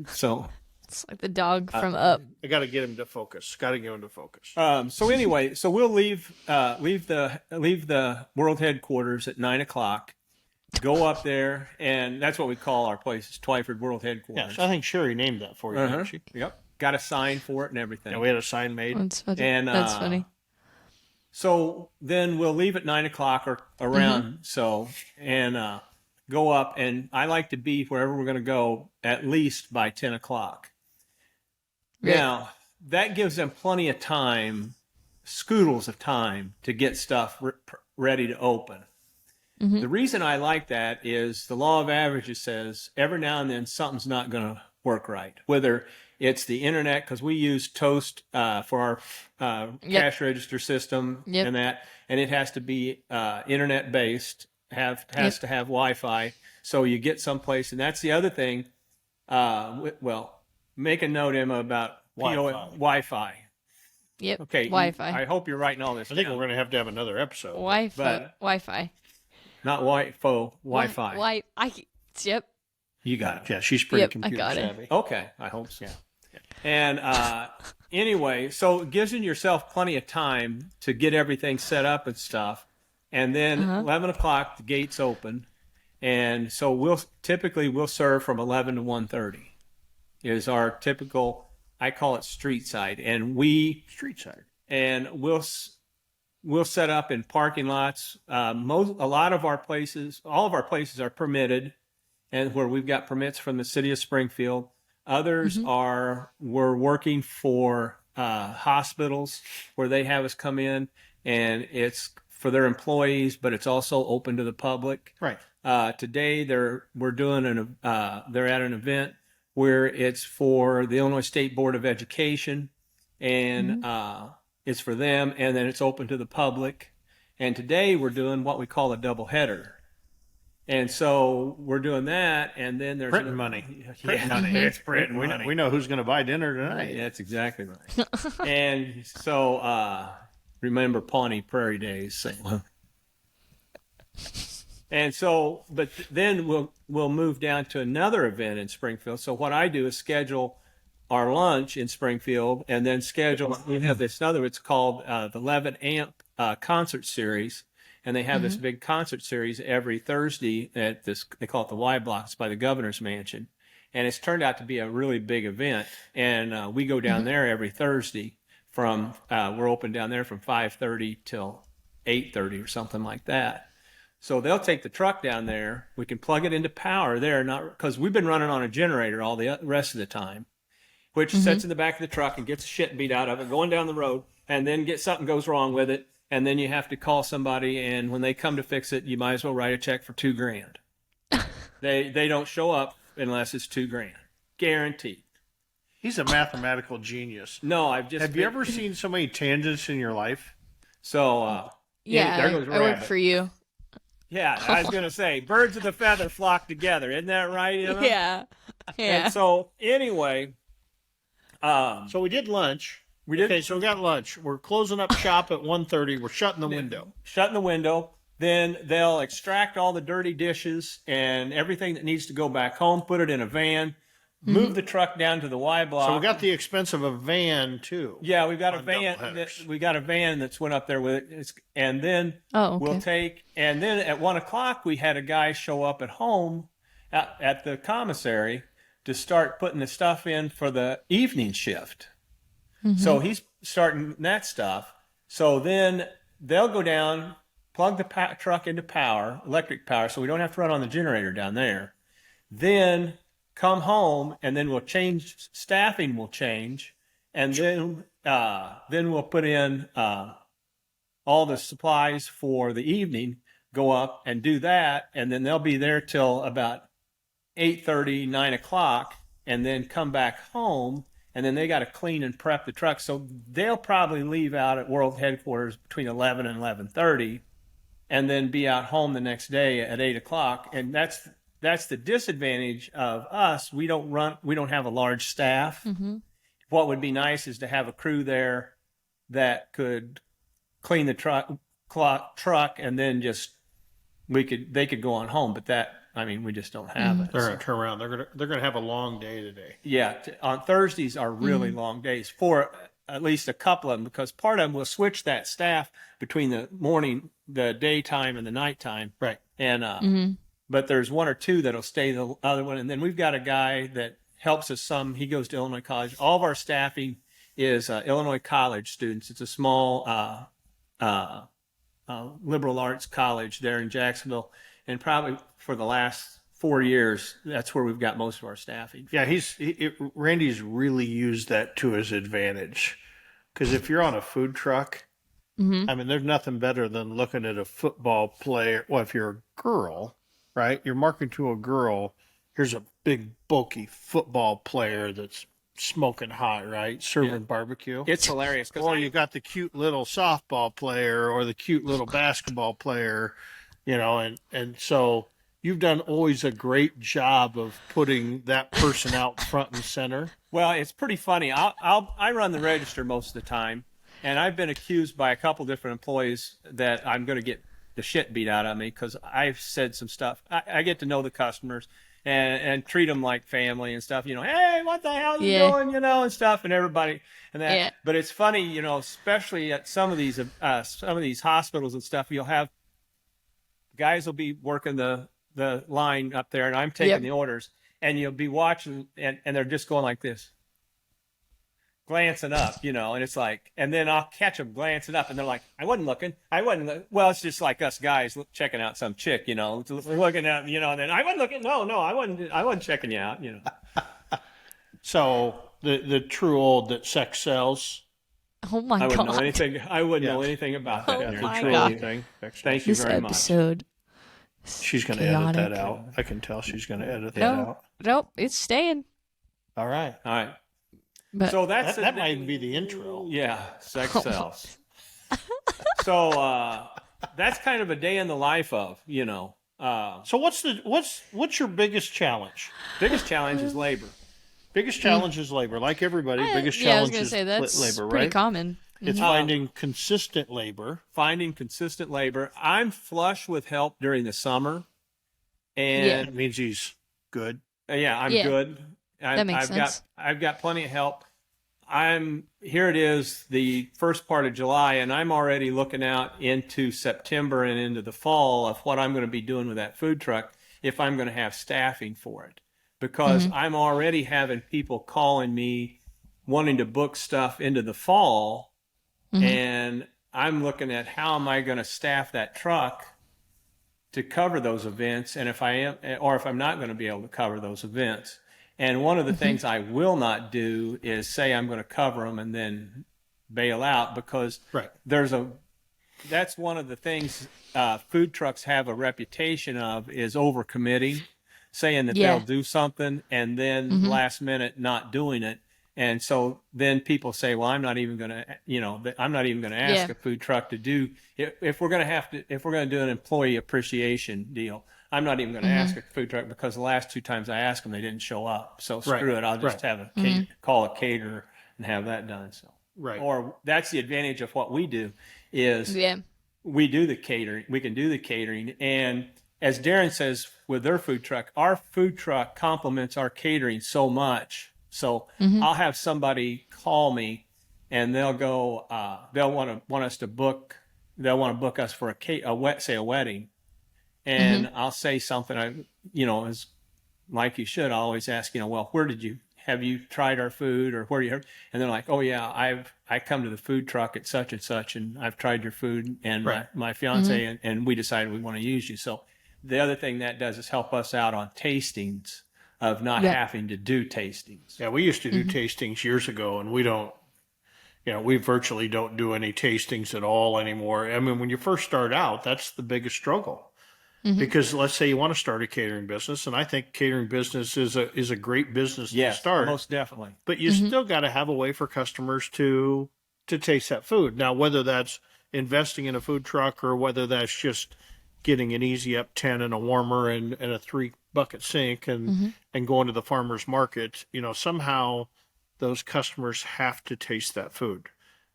So It's like the dog from Up. I got to get him to focus. Got to get him to focus. So anyway, so we'll leave the world headquarters at 9:00. Go up there, and that's what we call our place. It's Twyford World Headquarters. Yes, I think Sherry named that for you, didn't she? Yep. Got a sign for it and everything. Yeah, we had a sign made. That's funny. And, That's funny. So then we'll leave at 9:00 or around and go up. And I like to be wherever we're going to go at least by 10:00. Right. Now that gives them plenty of time, scoodles of time to get stuff ready to open. The reason I like that is the law of averages says every now and then something's not going to work right. Whether it's the internet, because we use Toast for our cash register system and that, and it has to be internet based, has to have Wi-Fi, so you get someplace. And that's the other thing. Well, make a note, Emma, about Wi-Fi. Yep. Okay. Wi-Fi. I hope you're writing all this. I think down. we're going to have another episode. Wi-Fi. Not Wi-Fi. Yep. You got it. Yeah, she's pretty Yep, I computer got it. savvy. Okay, I hope so. Yeah. And anyway, so it gives yourself plenty of time to get everything set up and stuff. And then 11:00, the gates open. And so we'll serve from 11 to 1:30 is our typical, I call it street side. And Street side. and we'll set up in parking lots. All of our places are permitted, and where we've got permits from the city of Springfield. Others we're working for hospitals where they have us come in, and it's for their employees, but it's also open to the public. Right. Today they're at an event where it's for the Illinois State Board of Education, and it's for them, and then it's open to the public. And today we're doing what we call a double header. And so we're doing that, and then there's Printing money. Printing money. It's printing money. We know who's going to buy dinner tonight. Yeah, that's exactly right. And so remember Pawnee Prairie days. So. And so, but then we'll move down to another event in Springfield. So what I do is schedule our lunch in Springfield, and then we have this other, it's called the 11 Amp concert series. And they have this big concert series every Thursday at this, they call it the Y Block. It's by the governor's mansion. And it's turned out to be a really big event. And we go down there every Thursday we're open down there from 5:30 till 8:30 or something like that. So they'll take the truck down there. We can plug it into power there, because we've been running on a generator all the rest of the time, which sits in the back of the truck and gets shit beat out of it going down the road, and then something goes wrong with it. And then you have to call somebody, and when they come to fix it, you might as well write a check for $2,000. They don't show up unless it's $2,000, guaranteed. He's a mathematical genius. No, Have you ever seen so many tangents in your life? So Yeah, there goes I work for you. Yeah, I was gonna say birds of a feather flock together. Isn't that right, Emma? Yeah. And so anyway, So we did lunch. Okay, so we got lunch. We're closing up shop at 1:30. We're shutting the window. Shutting the window. Then they'll extract all the dirty dishes and everything that needs to go back home, put it in a van, move the truck down to the Y block. So we got the expense of a van too. Yeah, we've got a on van. doubleheaders. We got a van that's went up there with it, and then Oh, okay. we'll take. And then at 1:00, we had a guy show up at home at the commissary to start putting the stuff in for the evening shift. So he's starting that stuff. So then they'll go down, plug the truck into power, electric power, so we don't have to run on the generator down there. Then come home, and then we'll change. Staffing will change, and then we'll put in all the supplies for the evening. Go up and do that, and then they'll be there till about 8:30, 9:00, and then come back home, and then they got to clean and prep the truck. So they'll probably leave out at World Headquarters between 11 and 11:30, and then be out home the next day at 8:00. And that's the disadvantage of us. We don't have a large staff. What would be nice is to have a crew there that could clean the truck, and then just they could go on home. But we just don't have it. They're going to turn around. They're going to have a long day today. Yeah, on Thursdays are really long days for at least a couple of them, because part of them will switch that staff between the daytime and the nighttime. Right. And but there's one or two that'll stay the other one, and then we've got a guy that helps us some. He goes to Illinois College. All of our staffing is Illinois College students. It's a small liberal arts college there in Jacksonville, and probably for the last 4 years, that's where we've got most of our staffing. Yeah, Randy's really used that to his advantage. Because if you're on a food truck, there's nothing better than looking at a football player. Well, if you're a girl, right? You're marketing to a girl. Here's a big, bulky football player that's smoking hot, right? Serving barbecue. It's hilarious. Or you got the cute little softball player or the cute little basketball player, and so you've done always a great job of putting that person out front and center. Well, it's pretty funny. I run the register most of the time, and I've been accused by a couple different employees that I'm going to get the shit beat out of me because I've said some stuff. I get to know the customers and treat them like family and stuff. Hey, what the hell are you doing? And stuff, and everybody and that. Yeah. But it's funny, especially at some of these hospitals and stuff. You'll have guys will be working the line up there, and I'm taking the orders, and you'll be watching, and they're just going like this, glancing up, and it's like, and then I'll catch them glancing up, and they're like, I wasn't looking. Well, it's just like us guys checking out some chick, looking at, and then I wasn't looking. No, I wasn't checking you out, So the true old that sex sells. Oh my I wouldn't god! know anything. I wouldn't know anything about that. Oh The my true God. old thing. Thank you This very much. episode. She's going to edit that out. I can tell she's going to edit that out. Nope, it's staying. All right. All right. But So that's That might even be the intro. Yeah, sex sells. So that's kind of a day in the life of, So what's your biggest challenge? biggest challenge is labor. Biggest challenge is labor. Like everybody, biggest yeah, I was challenge gonna is say that's labor, pretty right? common. It's finding consistent labor. Finding consistent labor. I'm flush with help during the summer. And That means he's good. I'm Yeah. good. That makes sense. I've got plenty of help. Here it is, the first part of July, and I'm already looking out into September and into the fall of what I'm going to be doing with that food truck if I'm going to have staffing for it. Because I'm already having people calling me wanting to book stuff into the fall, and I'm looking at how am I going to staff that truck to cover those events, and if I am, or if I'm not going to be able to cover those events. And one of the things I will not do is say I'm going to cover them and then bail out, because that's one of the things food trucks have a reputation of, is overcommitting, saying that they'll do something and then last minute not doing it. And so then people say, well, I'm not even going to ask a food truck to do, if we're going to do an employee appreciation deal, I'm not even going to ask a food truck, because the last 2 times I asked them, they didn't show up. So screw it. I'll just have call a caterer and have that done. So, or that's the advantage of what we do is we do the catering. We can do the catering, and as Darren says with their food truck, our food truck complements our catering so much. So I'll have somebody call me, and they'll go. They'll want us to book. They'll want to book us for a wedding, and I'll say something. As like you should, I always ask. Well, where did you have you tried our food, or where you heard? And they're like, oh yeah, I come to the food truck at such and such, and I've tried your food, and Right. my fiance and we decided we want to use you. So the other thing that does is help us out on tastings of not Yep. having to do tastings. Yeah, we used to do tastings years ago, and we don't. We virtually don't do any tastings at all anymore. I mean, when you first start out, that's the biggest struggle. Because let's say you want to start a catering business, and I think catering business is a great business to Yes, start. most definitely. But you still got to have a way for customers to taste that food. Now, whether that's investing in a food truck or whether that's just getting an easy up 10 and a warmer and a 3-bucket sink and going to the farmer's market, somehow those customers have to taste that food.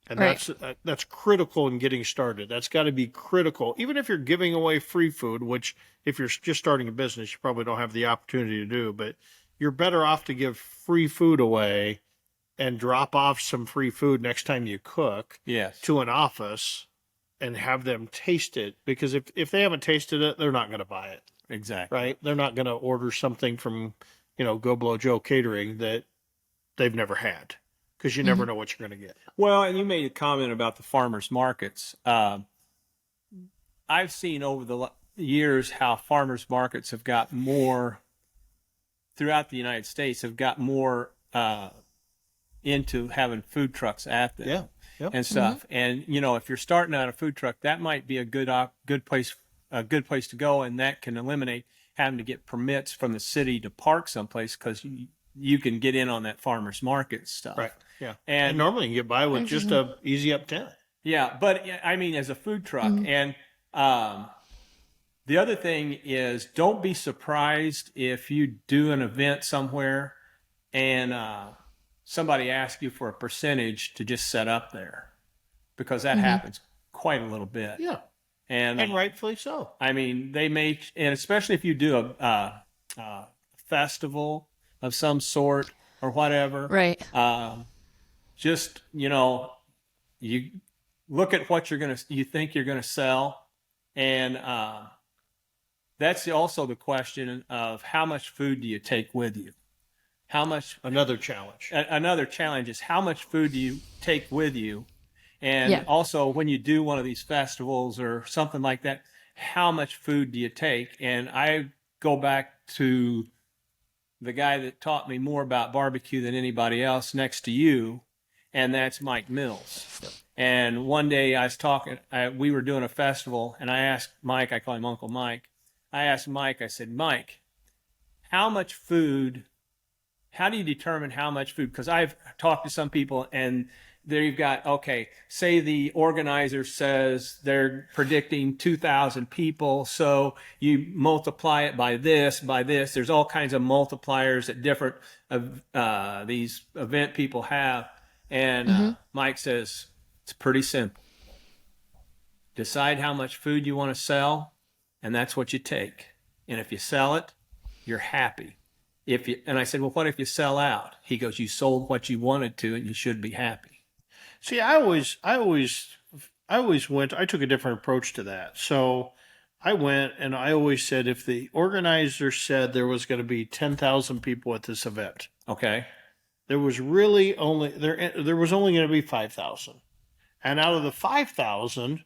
And Right. that's critical in getting started. That's got to be critical. Even if you're giving away free food, which if you're just starting a business, you probably don't have the opportunity to do, but you're better off to give free food away and drop off some free food next time you cook Yes. to an office and have them taste it. Because if they haven't tasted it, they're not going to buy it, Exactly. right? They're not going to order something from, Go Blow Joe Catering that they've never had, because you never know what you're going to get. Well, and you made a comment about the farmers markets. I've seen over the years how farmers markets have got more throughout the United States, have got more into having food trucks at them. Yeah. Yep. And stuff. And if you're starting out a food truck, that might be a good place to go, and that can eliminate having to get permits from the city to park someplace, because you can get in on that farmers market stuff. Right. Yeah. And And normally you get by with just a easy up 10. yeah, but I mean, as a food truck, and the other thing is, don't be surprised if you do an event somewhere and somebody asks you for a percentage to just set up there, because that happens quite a little bit. Yeah. And rightfully so. I mean, they may, and especially if you do a festival of some sort or whatever, Right. just you look at what you think you're gonna sell, and that's also the question of how much food do you take with you? How much? Another challenge. Another challenge is how much food do you take with you, and Yeah. also when you do one of these festivals or something like that, how much food do you take? And I go back to the guy that taught me more about barbecue than anybody else next to you, and that's Mike Mills. And one day I was talking, we were doing a festival, and I asked Mike, I call him Uncle Mike. I asked Mike, I said, Mike, how do you determine how much food? Because I've talked to some people, and there you've got, okay, say the organizer says they're predicting 2,000 people, so you multiply it by this. There's all kinds of multipliers that different these event people have. And Mike says, it's pretty simple. Decide how much food you want to sell, and that's what you take. And if you sell it, you're happy. And I said, well, what if you sell out? He goes, you sold what you wanted to, and you should be happy. See, I always went, I took a different approach to that. So I went and I always said, if the organizer said there was going to be 10,000 people at this event, Okay. there was really only, there was only going to be 5,000. And out of the 5,000,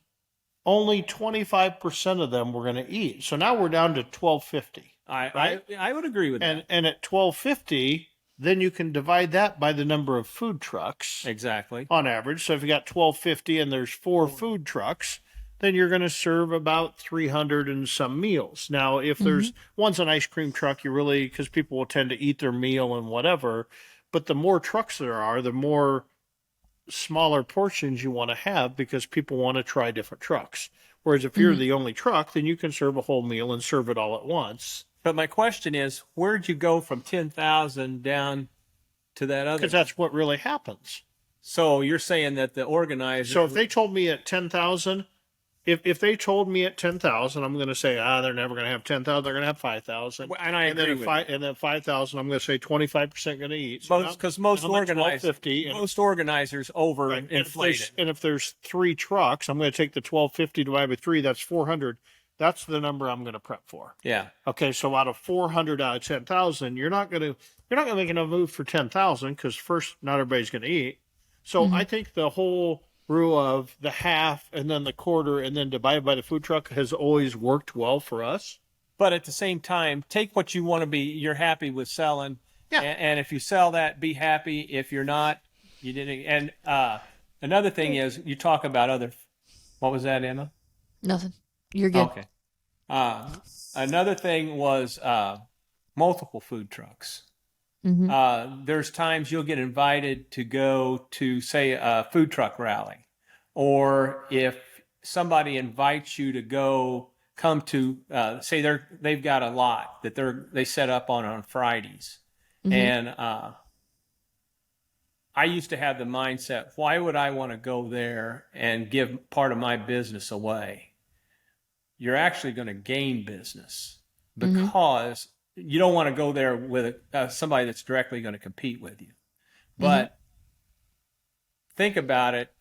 only 25% of them were going to eat. So now we're down to 1,250. Right? I would agree with that. And at 1,250, then you can divide that by the number of food trucks Exactly. on average. So if you got 1,250 and there's 4 food trucks, then you're going to serve about 300 and some meals. Now, if there's one's an ice cream truck, you really, because people will tend to eat their meal and whatever. But the more trucks there are, the more smaller portions you want to have, because people want to try different trucks. Whereas if you're the only truck, then you can serve a whole meal and serve it all at once. But my question is, where'd you go from 10,000 down to that other? Because that's what really happens. So you're saying that the organizer. So if they told me at 10,000, if they told me at 10,000, I'm going to say, they're never going to have 10,000. They're going to have 5,000. And I agree with you. And then 5,000, I'm going to say 25% going to eat. Because most organizers over inflate it. And if there's 3 trucks, I'm going to take the 1,250 divided by 3. That's 400. That's the number I'm going to prep for. Yeah. Okay. So out of 400 out of 10,000, you're not going to make enough move for 10,000 because first, not everybody's going to eat. So I think the whole rule of the half and then the quarter and then divided by the food truck has always worked well for us. But at the same time, take what you want to be. You're happy with selling. Yeah. And if you sell that, be happy. If you're not, you didn't. And another thing is you talk about other. What was that, Emma? Nothing. You're good. Okay. Another thing was multiple food trucks. There's times you'll get invited to go to, say, a food truck rally, or if somebody invites you to come to, say they've got a lot that they set up on Fridays, and I used to have the mindset, why would I want to go there and give part of my business away? You're actually going to gain business because you don't want to go there with somebody that's directly going to compete with you. But think about it.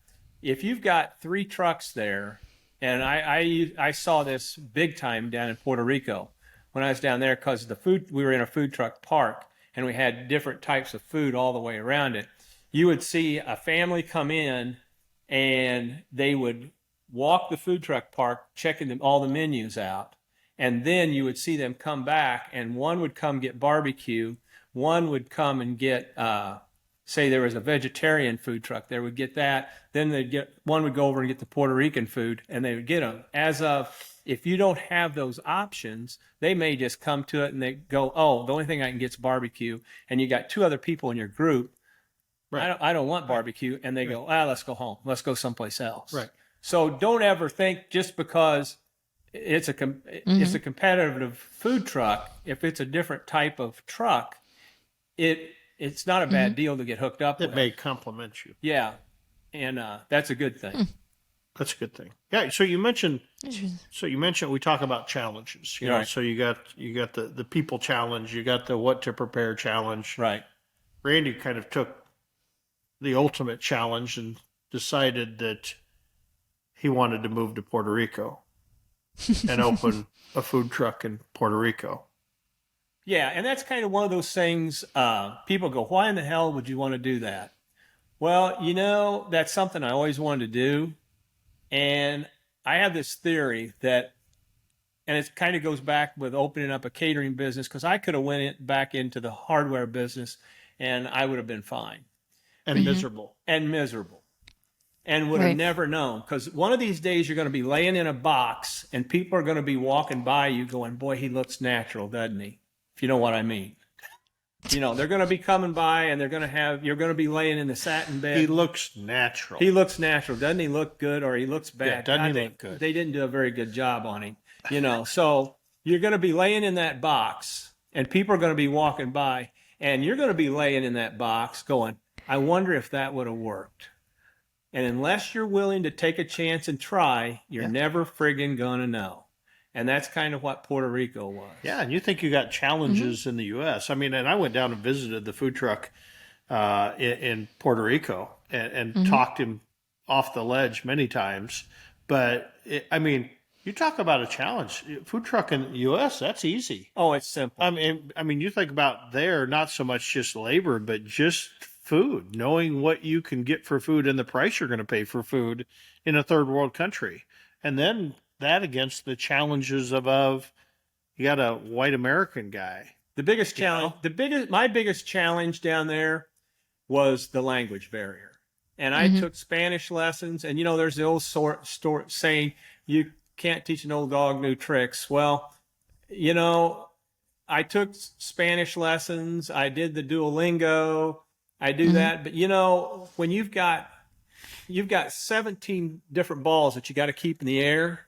If you've got 3 trucks there, and I saw this big time down in Puerto Rico when I was down there because we were in a food truck park and we had different types of food all the way around it. You would see a family come in and they would walk the food truck park checking all the menus out. And then you would see them come back, and one would come get barbecue. One would come and get, say there was a vegetarian food truck, they would get that. Then one would go over and get the Puerto Rican food, and they would get them. If you don't have those options, they may just come to it and they go, oh, the only thing I can get is barbecue. And you got 2 other people in your group. Right. I don't want barbecue. And they go, let's go home. Let's go someplace else. Right. So don't ever think just because it's a competitive food truck, if it's a different type of truck, it's not a bad deal to get hooked up with. It may complement you. Yeah. And that's a good thing. That's a good thing. Yeah. So you mentioned we talk about challenges. You know, Right. so you got the people challenge, you got the what to prepare challenge. Right. Randy kind of took the ultimate challenge and decided that he wanted to move to Puerto Rico and open a food truck in Puerto Rico. Yeah, and that's kind of one of those things, people go, why in the hell would you want to do that? Well, that's something I always wanted to do. And I have this theory that, and it kind of goes back with opening up a catering business, because I could have went back into the hardware business and I would have been fine. And miserable. And miserable. And would have never known, because one of these days you're going to be laying in a box and people are going to be walking by you going, boy, he looks natural, doesn't he? If you know what I mean. They're going to be coming by and you're going to be laying in the satin bed. He looks natural. He looks natural. Doesn't he look good, or he looks bad? Yeah, doesn't he look good? They didn't do a very good job on him. So you're going to be laying in that box and people are going to be walking by and you're going to be laying in that box going, I wonder if that would have worked. And unless you're willing to take a chance and try, you're never friggin' going to know. And that's kind of what Puerto Rico was. Yeah, and you think you got challenges in the U.S. I mean, and I went down and visited the food truck in Puerto Rico and talked him off the ledge many times. But, you talk about a challenge. Food truck in the U.S., that's easy. Oh, it's simple. I mean, you think about there, not so much just labor, but just food, knowing what you can get for food and the price you're going to pay for food in a third world country. And then that against the challenges of you got a white American guy. The biggest challenge, my biggest challenge down there was the language barrier. And I took Spanish lessons, and there's the old saying, you can't teach an old dog new tricks. Well, I took Spanish lessons. I did the Duolingo. I do that. But, when you've got 17 different balls that you got to keep in the air.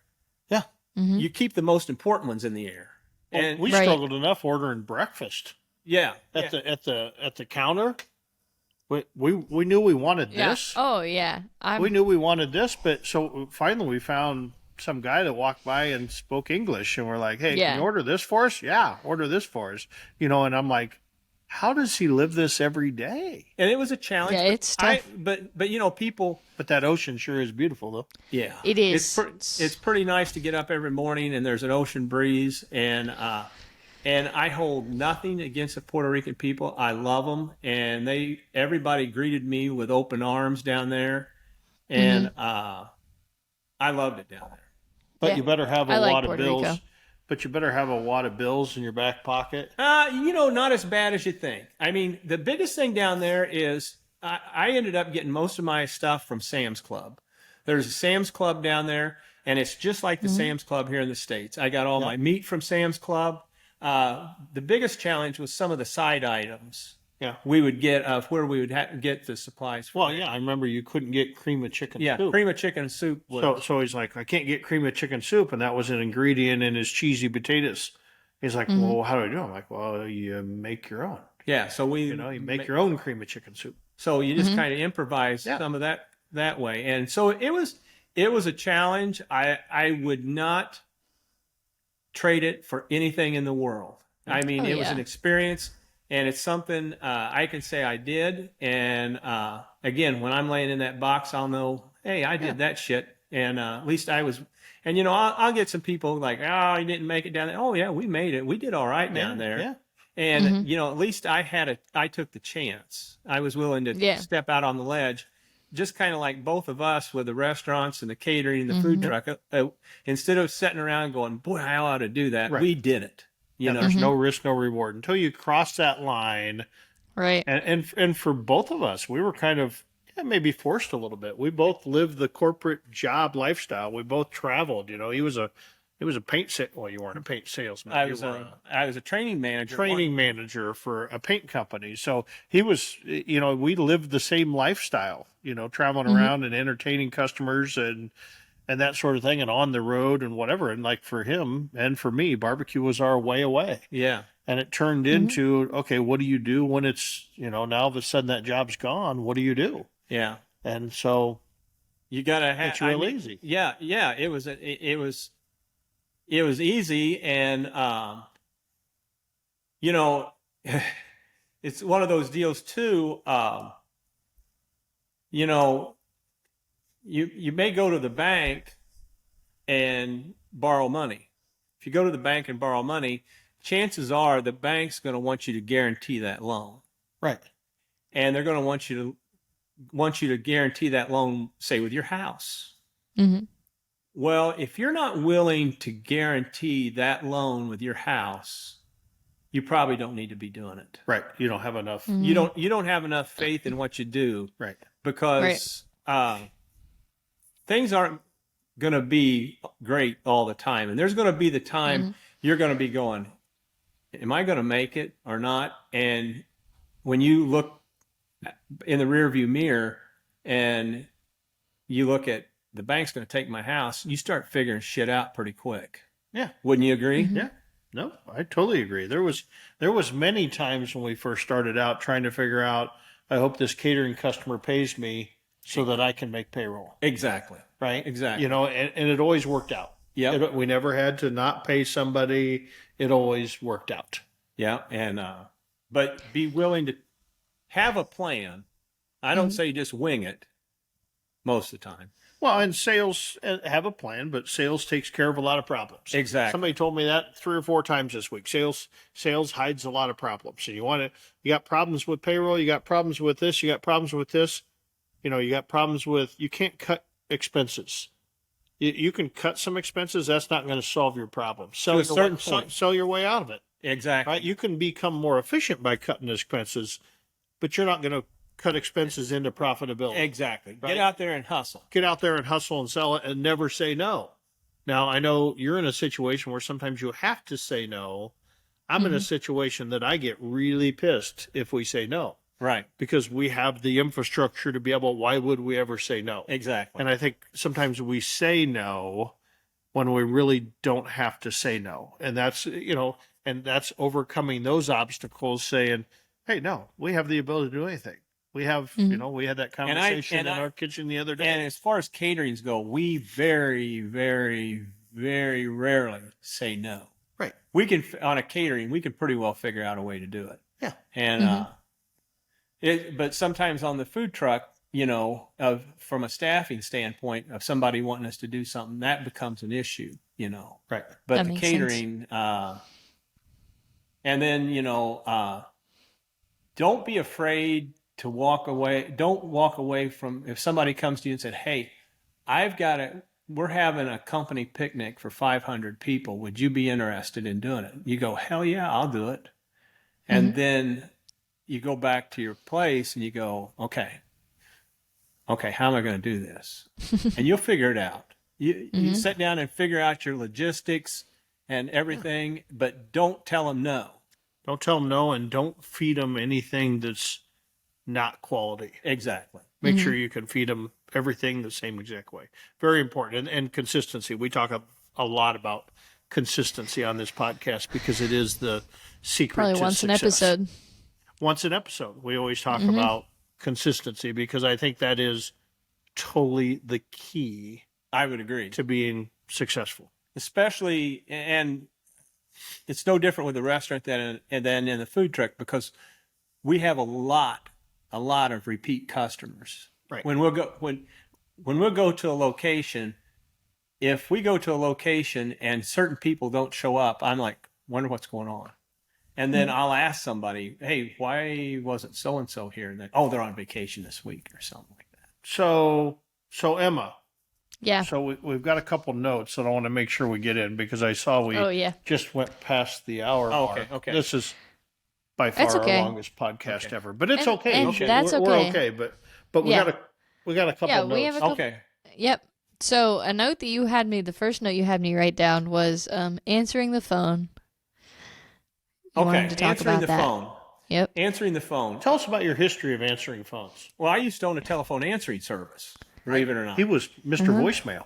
Yeah. You keep the most important ones in the air. And we struggled enough ordering breakfast. Yeah. At the counter. We knew we wanted this. Oh, yeah. We knew we wanted this, but so finally we found some guy that walked by and spoke English, and we're like, "Hey, can Yeah. you order this for us?" Yeah, order this for us. And I'm like, "How does he live this every day?" And it was a challenge. Yeah, but it's tough. But people. But that ocean sure is beautiful, though. Yeah, It is. It's pretty nice to get up every morning and there's an ocean breeze and I hold nothing against the Puerto Rican people. I love them, and everybody greeted me with open arms down there, and I loved it down there. But Yeah. you better have a I like wad of Puerto bills. Rico. But you better have a wad of bills in your back pocket. Not as bad as you think. I mean, the biggest thing down there is I ended up getting most of my stuff from Sam's Club. There's a Sam's Club down there, and it's just like the Sam's Club here in the States. I got all my meat from Sam's Club. The biggest challenge was some of the side items. Yeah. We would get where we would get the supplies from. Well, yeah, I remember you couldn't get cream of chicken Yeah, soup. cream of chicken soup. So he's like, I can't get cream of chicken soup, and that was an ingredient in his cheesy potatoes. He's like, well, how do I do it? I'm like, well, you make your own. Yeah, so you make your own cream of chicken soup. So you just kind of improvise some of that way, and so it was a challenge. I would not trade it for anything in the world. I mean, it was an experience, and it's something I can say I did. And again, when I'm laying in that box, I'll know, hey, I did that shit, and at least I was. And I'll get some people like, oh, you didn't make it down there. Oh yeah, we made it. We did all right down there. Yeah. And at least I took the chance. I was willing to step out on the ledge, just kind of like both of us with the restaurants and the catering and the food truck. Instead of sitting around going, boy, I ought to do that, we did it. There's no risk, no reward until you cross that line. Right. And for both of us, we were kind of maybe forced a little bit. We both lived the corporate job lifestyle. We both traveled. He was a paint set. Well, you weren't a paint salesman. I was a training manager. Training manager for a paint company. So he was, we lived the same lifestyle, traveling around and entertaining customers and that sort of thing, and on the road and whatever. And like for him and for me, barbecue was our way away. Yeah. And it turned into, okay, what do you do when it's, now all of a sudden that job's gone? What do you do? Yeah. And so you got to have, it's real easy. Yeah. Yeah. It was easy. And, it's one of those deals too. You may go to the bank and borrow money. If you go to the bank and borrow money, chances are the bank's going to want you to guarantee that loan. Right. And they're going to want you to guarantee that loan, say, with your house. Mm-hmm. Well, if you're not willing to guarantee that loan with your house, you probably don't need to be doing it. Right. You don't have enough. You don't have enough faith in what you do. Right. Because things aren't going to be great all the time. And there's going to be the time you're going to be going, am I going to make it or not? And when you look in the rearview mirror and you look at the bank's going to take my house, you start figuring shit out pretty quick. Yeah. Wouldn't you agree? Yeah. No, I totally agree. There was many times when we first started out trying to figure out, I hope this catering customer pays me so that I can make payroll. Exactly. Right? Exactly. And it always worked out. Yeah. We never had to not pay somebody. It always worked out. Yeah. And, but be willing to have a plan. I don't say just wing it most of the time. Well, and sales have a plan, but sales takes care of a lot of problems. Exactly. Somebody told me that 3 or 4 times this week. Sales hides a lot of problems. So you got problems with payroll, you got problems with this, you got problems with this. You got problems with, you can't cut expenses. You can cut some expenses. That's not going to solve your problem. To a certain point. Sell your way out of it. Exactly. Right? You can become more efficient by cutting expenses, but you're not going to cut expenses into profitability. Exactly. Right? Get out there and hustle. Get out there and hustle and sell it and never say no. Now, I know you're in a situation where sometimes you have to say no. I'm in a situation that I get really pissed if we say no. Right. Because we have the infrastructure to be able, why would we ever say no? Exactly. And I think sometimes we say no when we really don't have to say no. And that's, and that's overcoming those obstacles saying, hey, no, we have the ability to do anything. We have, we had that And conversation in our kitchen the other day. And as far as caterings go, we very, very, very rarely say no. Right. We can, on a catering, we can pretty well figure out a way to do it. Yeah. And, but sometimes on the food truck, from a staffing standpoint of somebody wanting us to do something, that becomes an issue, Right. But That the makes catering, and then, don't be afraid to walk away. Don't walk away from, if somebody comes to you and said, hey, we're having a company picnic for 500 people. Would you be interested in doing it? You go, hell yeah, I'll do it. And then you go back to your place and you go, okay, how am I going to do this? And you'll figure it out. You sit down and figure out your logistics and everything, but don't tell them no. Don't tell them no, and don't feed them anything that's not quality. Exactly. Make sure you can feed them everything the same exact way. Very important. And consistency. We talk a lot about consistency on this podcast because it is the secret Probably to once success. an episode. Once an episode. We always talk about consistency because I think that is totally the key I would agree. to being successful. Especially, and it's no different with the restaurant than in the food truck because we have a lot of repeat customers. Right. When we'll go to a location, if we go to a location and certain people don't show up, I'm like, wonder what's going on. And then I'll ask somebody, hey, why wasn't so-and-so here? And then, oh, they're on vacation this week or something like that. So Emma, Yeah. so we've got a couple notes that I want to make sure we get in because I saw we just went past the hour mark. Okay. This is by far That's okay. our longest podcast ever, but it's And- okay. and Okay. that's We're okay. okay, but we Yeah. got a couple Yeah, notes. we have a couple. Okay. Yep. So a note that you had me, the first note you had me write down was answering the phone. You Okay. wanted to talk Answering about the that. phone. Yep. Answering the phone. Tell us about your history of answering phones. Well, I used to own a telephone answering service, believe it or not. He was mister Voicemail.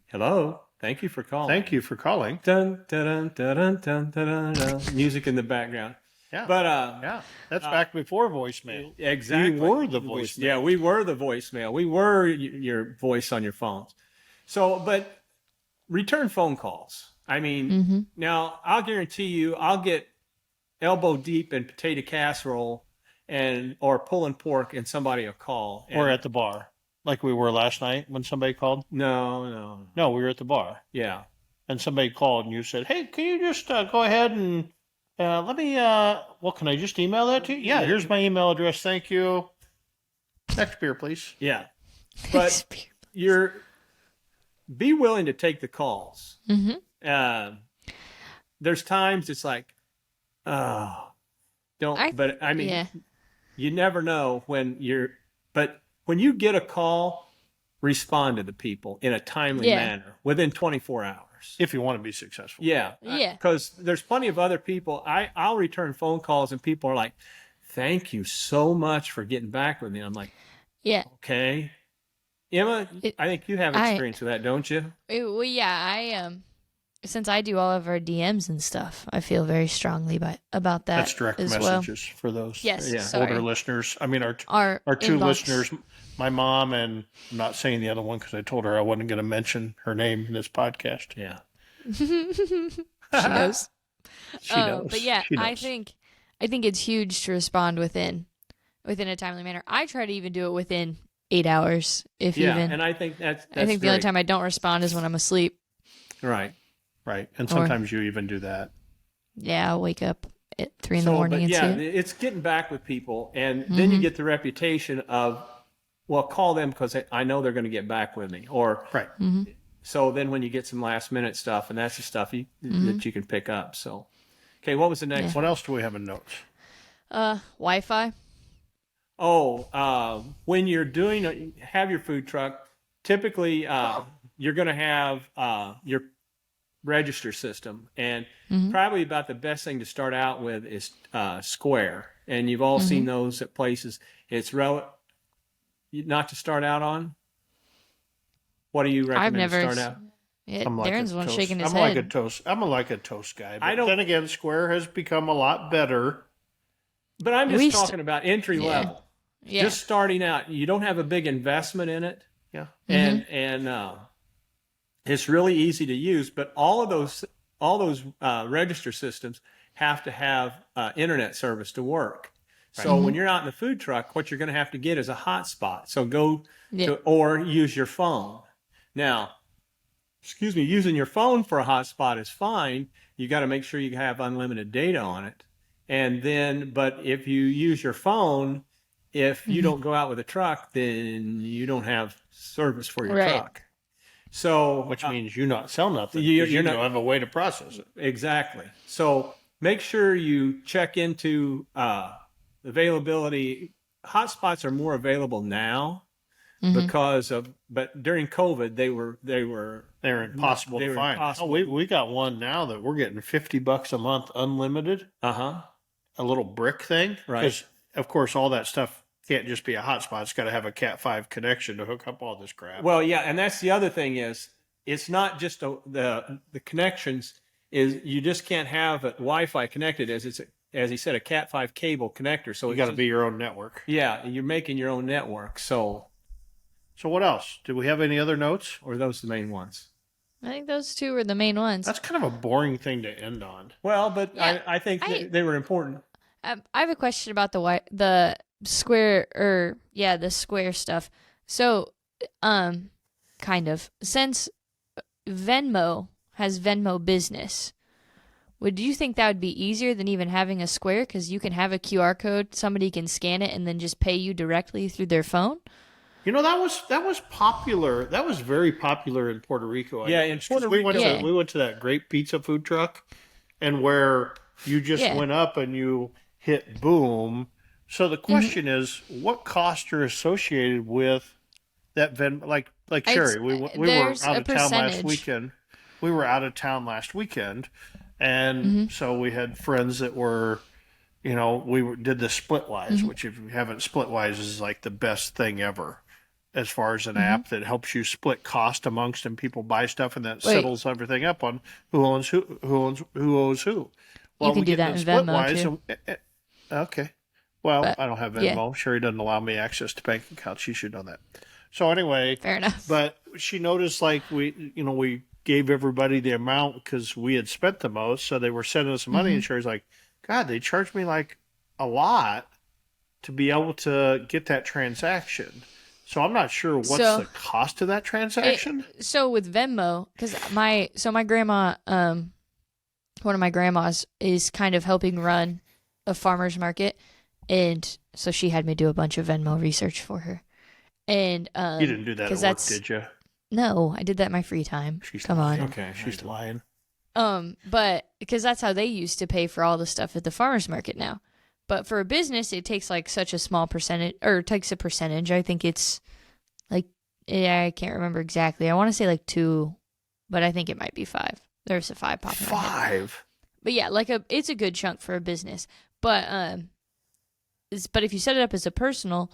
Hello. Thank you for calling. Thank you for calling. Dun, dun, dun, dun, dun, dun, dun, dun. Music in the background. Yeah. But Yeah, that's back before voicemail. exactly. We were the voicemail. Yeah, we were the voicemail. We were your voice on your phones. So, but return phone calls. I mean, now I'll guarantee you, I'll get elbow deep in potato casserole or pulling pork, and somebody will call. Or at the bar, like we were last night when somebody called. No. No, we were at the bar, Yeah. and somebody called, and you said, "Hey, can you just go ahead and let me? Well, can I just email that to you? Yeah, here's my email address. Thank you. Next beer, please. Yeah. But be willing to take the calls. There's times it's like, oh, but I mean, you never know but when you get a call, respond to the people in a timely manner within 24 hours. If you want to be successful. Yeah. Yeah. Because there's plenty of other people. I'll return phone calls and people are like, thank you so much for getting back with me. I'm like, Yeah. okay. Emma, I think you have experience with that, don't you? Well, yeah. I since I do all of our DMs and stuff, I feel very strongly about that. That's direct as messages for those Yes. Yeah. Sorry. older listeners. I mean, our two inbox. listeners, my mom, and I'm not saying the other one because I told her I wasn't going to mention her name in this podcast. Yeah. She knows. She knows. But yeah, She knows. I think it's huge to respond within a timely manner. I try to even do it within 8 hours, if even. And I think that's I think the only great. time I don't respond is when I'm asleep. Right. Right. And sometimes you even do that. Yeah, I'll wake up at 3 in the morning and see it. it's getting back with people, and then you get the reputation of, well, call them because I know they're going to get back with me, or Right. so then when you get some last minute stuff, and that's the stuff that you can pick up. So, okay, what was the next? What else do we have in notes? Wi-Fi. Oh, when you're have your food truck, typically you're going to have your register system, and probably about the best thing to start out with is Square, and you've all seen those at places. It's not to start out on. What do you recommend I've never. to start out? Yeah, I'm like Darren's a the one toast. shaking his I'm head. like a toast. I'm like a toast guy. But I don't- then again, Square has become a lot better. But I'm We just talking about entry level. Yeah. just starting out, you don't have a big investment in it, Yeah. and it's really easy to use. But all those register systems have to have internet service to work. So when you're out in the food truck, what you're going to have to get is a hotspot. So go Yeah. or use your phone. Now, excuse me, using your phone for a hotspot is fine. You got to make sure you have unlimited data on it. And then, but if you use your phone, if you don't go out with a truck, then you don't have service for your Right. truck. So, Which means you not sell nothing. you're You not- don't have a way to process it. exactly. So make sure you check into availability. Hotspots are more available now because of, but during COVID, they were They're impossible They to were find. impossible. Oh, we got one now that we're getting $50 a month unlimited. uh-huh. A little brick thing. Right. Because of course all that stuff can't just be a hotspot. It's got to have a Cat 5 connection to hook up all this crap. Well, yeah, and that's the other thing is it's not just the connections. Is you just can't have it Wi-Fi connected as as he said, a Cat 5 cable connector. So you got to be your own network. yeah, you're making your own network. So So what else? Do we have any other notes? or those the main ones. I think those two were the main ones. That's kind of a boring thing to end on. Well, but Yeah, I think I- they were important. I have a question about the square the square stuff. So, kind of since Venmo has Venmo Business, would you think that would be easier than even having a square? Because you can have a QR code, somebody can scan it, and then just pay you directly through their phone. You know, that was popular. That was very popular in Puerto Rico. I Yeah, think. in 'Cause Puerto we went Rico- to we went to that great pizza food truck, and where you just Yeah. went up and you hit boom. So the question is, what costs are associated with that like It's- Sherry? We were there's out a of town last percentage. weekend. We were out of town last weekend, and so we had friends that were. You know, did the Splitwise, which if you haven't, Splitwise is like the best thing ever as far as an app that helps you split cost amongst and people buy stuff and that Wait. settles everything up on who owes who. Well, can we do get that the in Venmo, Splitwise too. okay. Well, But, I don't have yeah. Venmo. Sherry doesn't allow me access to bank accounts. She should know that. So anyway, Fair enough. but she noticed like we gave everybody the amount because we had spent the most, so they were sending us money, and Sherry's like, God, they charged me like a lot to be able to get that transaction. So I'm not sure what's So- the cost of that transaction. So with Venmo, because my grandma, one of my grandmas is kind of helping run a farmer's market, and so she had me do a bunch of Venmo research for her. And You didn't do that at 'cause work, that's- did you? No, I did that in my free time. Come on. Okay, She's lying. But because that's how they used to pay for all the stuff at the farmer's market now. But for a business, it takes like such a small percentage, or it takes a percentage. I think it's like, yeah, I can't remember exactly. I want to say like 2, but I think it might be 5. There's a 5 popping in my head. 5. But yeah, it's a good chunk for a business. But but if you set it up as a personal,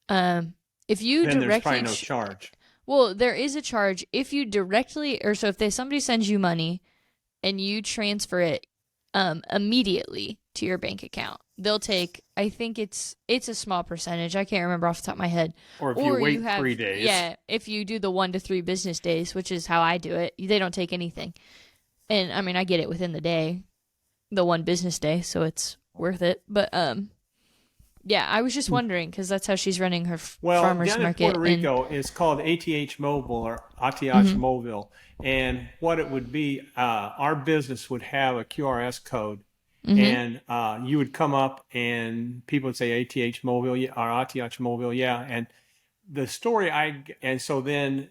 if you Then there's probably directly no charge. well, there is a charge if you directly, or so if somebody sends you money and you transfer it immediately to your bank account, they'll take. I think it's a small percentage. I can't remember off the top of my head. Or if you wait 3 days. Yeah, if you do the 1 to 3 business days, which is how I do it, they don't take anything. And I mean, I get it within the day, the 1 business day, so it's worth it. But yeah, I was just wondering because that's how she's running her Well, farmers down market. in Puerto Rico, it's called ATH Mobile or ATH Mobile. And what it would be, our business would have a QRS code. And you would come up and people would say ATH Mobile or ATH Mobile, yeah. And the story and so then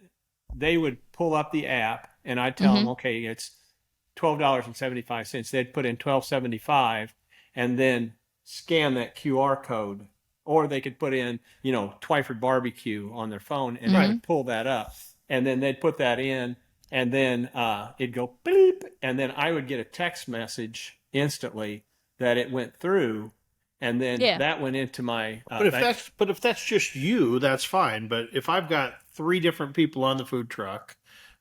they would pull up the app and I'd tell them, okay, it's $12.75. They'd put in $12.75 and then scan that QR code, or they could put in, Twyford barbecue on their phone and it would pull that up, and then they'd put that in, and then it'd go beep, and then I would get a text message instantly that it went through, and then that went into my. But if that's just you, that's fine. But if I've got 3 different people on the food truck,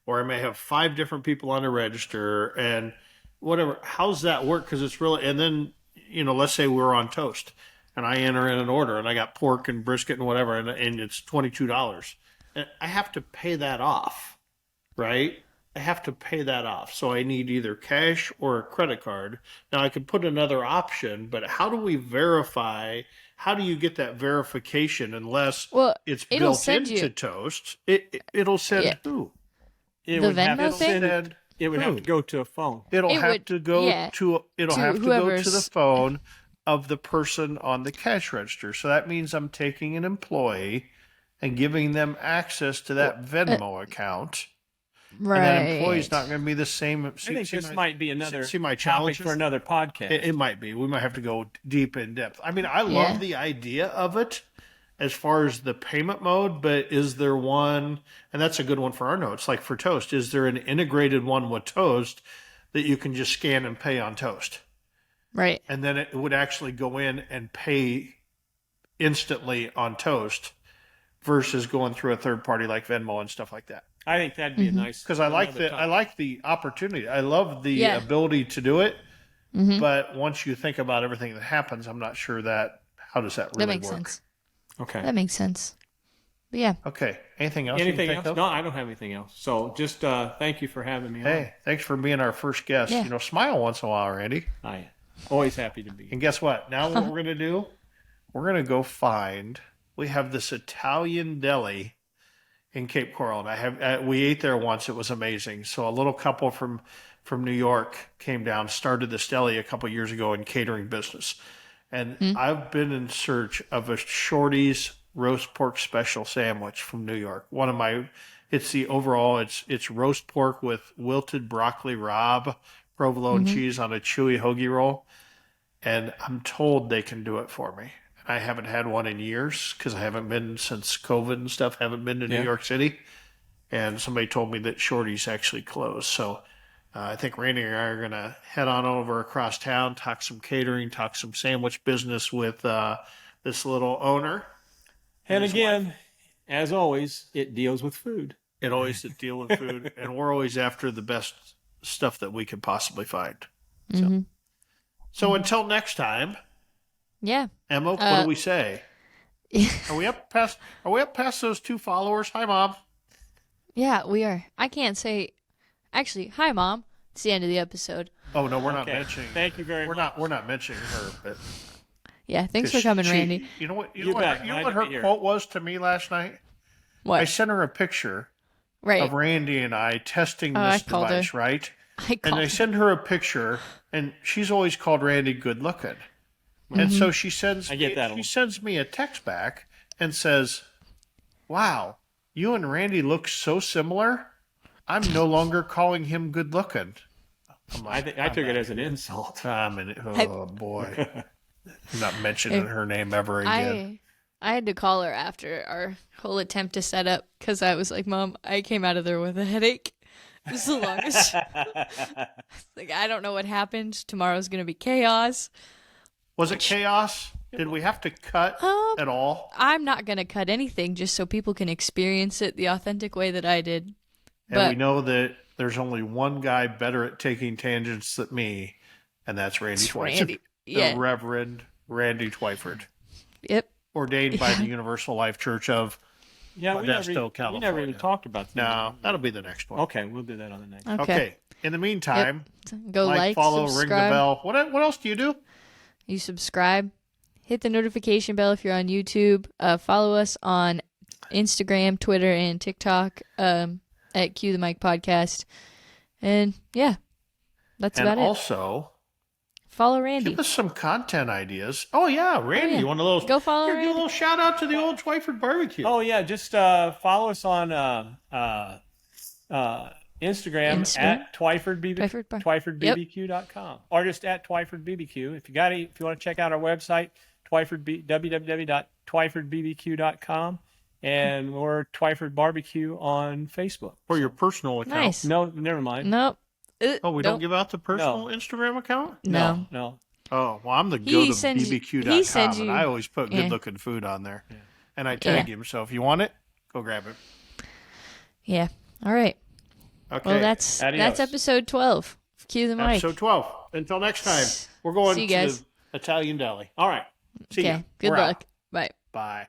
or I may have 5 different people on the register, and whatever, how's that work? Because it's really, and then let's say we're on Toast. and I enter in an order, and I got pork and brisket and whatever, and it's $22. And I have to pay that off, right? I have to pay that off. So I need either cash or a credit card. Now I could put another option, but how do we verify? How do you get that verification unless Well, it's it'll built send into you Toast? It'll send Yeah. who? It The would have Venmo to thing? send, it would have to go to a phone. It'll It have would- to go yeah, to it'll to have to go to the whoever's- phone of the person on the cash register. So that means I'm taking an employee and giving them access to that Venmo account. right. And that employee's not going to be the same. I think this my, might be another see my topic challenges? for another podcast. It might be. We might have to go deep in depth. I mean, I Yeah. love the idea of it as far as the payment mode, but is there one, and that's a good one for our notes, like for Toast, is there an integrated one with Toast that you can just scan and pay on Toast? Right. And then it would actually go in and pay instantly on Toast versus going through a third party like Venmo and stuff like that. I think that'd be a nice, Because I like another I like the opportunity. I love the Yeah. ability to do it. Mhm. But once you think about everything that happens, I'm not sure how does that really That makes work? sense. Okay. That makes sense. But yeah. Okay. Anything else? Anything you else? think of? No, I don't have anything else. So just thank you for having me on. Hey, thanks for being our first guest. Yeah. You know, smile once in a while, Randy. I am always happy to be here. And guess what? Now what we're going to do? We're going to go find. We have this Italian deli in Cape Coral, and we ate there once. It was amazing. So a little couple from New York came down, started this deli a couple years ago in catering business, and I've been in search of a Shorty's roast pork special sandwich from New York. It's roast pork with wilted broccoli rabe, provolone cheese on a chewy hoagie roll, and I'm told they can do it for me. I haven't had one in years because I haven't been since COVID and stuff. Haven't been to New Yeah. York City, and somebody told me that Shorty's actually closed. So I think Randy and I are going to head on over across town, talk some catering, talk some sandwich business with this little owner. And his again, as always, it deals with food. It always to deal with food, and we're always after the best stuff that we could possibly find. So until next time, Yeah. Emma, what do we say? Are we up past those 2 followers? Hi, Mom. Yeah, we are. I can't say. Actually, hi, Mom. It's the end of the episode. Oh no, we're not Okay. mentioning. Thank you very much. We're not mentioning her, but Yeah, thanks for coming, Randy. You know what? You bet. You know Glad what to her be here. quote was to me last night? What? I sent her a picture Right. of Randy and I testing I this called her. device, right? I And I called. send her a picture, and she's always called Randy good looking. And so she sends I get me, that a she little. sends me a text back and says, "Wow, you and Randy look so similar. I'm no longer calling him good looking." I'm like, I took it as an insult. oh boy. I'm not mentioning her name ever again. I had to call her after our whole attempt to set up because I was like, Mom, I came out of there with a headache. It was the longest. Like, I don't know what happened. Tomorrow's going to be chaos. Was it chaos? Did we have to cut at all? I'm not going to cut anything just so people can experience it the authentic way that I did. And But we know that there's only one guy better at taking tangents than me, and that's Randy it's Twyford. Randy. The Yeah. Reverend Randy Twyford, Yep. ordained by the Universal Life Church of. Yeah, we never, Modesto, we never California. even talked about that. No, that'll be the next one. Okay, we'll do that on the next. Okay. In the meantime, Go like, follow, subscribe. ring the bell. What else do you do? You subscribe. Hit the notification bell if you're on YouTube. Follow us on Instagram, Twitter, and TikTok at Cue the Mic Podcast. And yeah, that's And about it. also, Follow Randy. give us some content ideas. Oh yeah, Randy, yeah. one of those. Go follow Here, do a Randy. little shout out to the old Twyford barbecue. Oh yeah, just follow us on Instagram at Twyford Bar. TwyfordBBQ.com or just at TwyfordBBQ. If you want to check out our website, www.twyfordbbq.com, and or Twyford Barbecue on Facebook. For your personal account. Nice. No, never mind. Nope. Oh, we don't give out the personal Instagram account? No. No. Oh, well, I'm the He go to sends you- bbq.com, he sends and you- I always put yeah. good looking food on there. And I tag him, so if you want it, go grab it. Yeah. All right. Okay. Well, that's Adios. episode 12. Cue the mic. Episode 12. Until next time, we're going See you to guys. the Italian deli. All right. See ya. Okay. Good We're out. luck. Bye. Bye.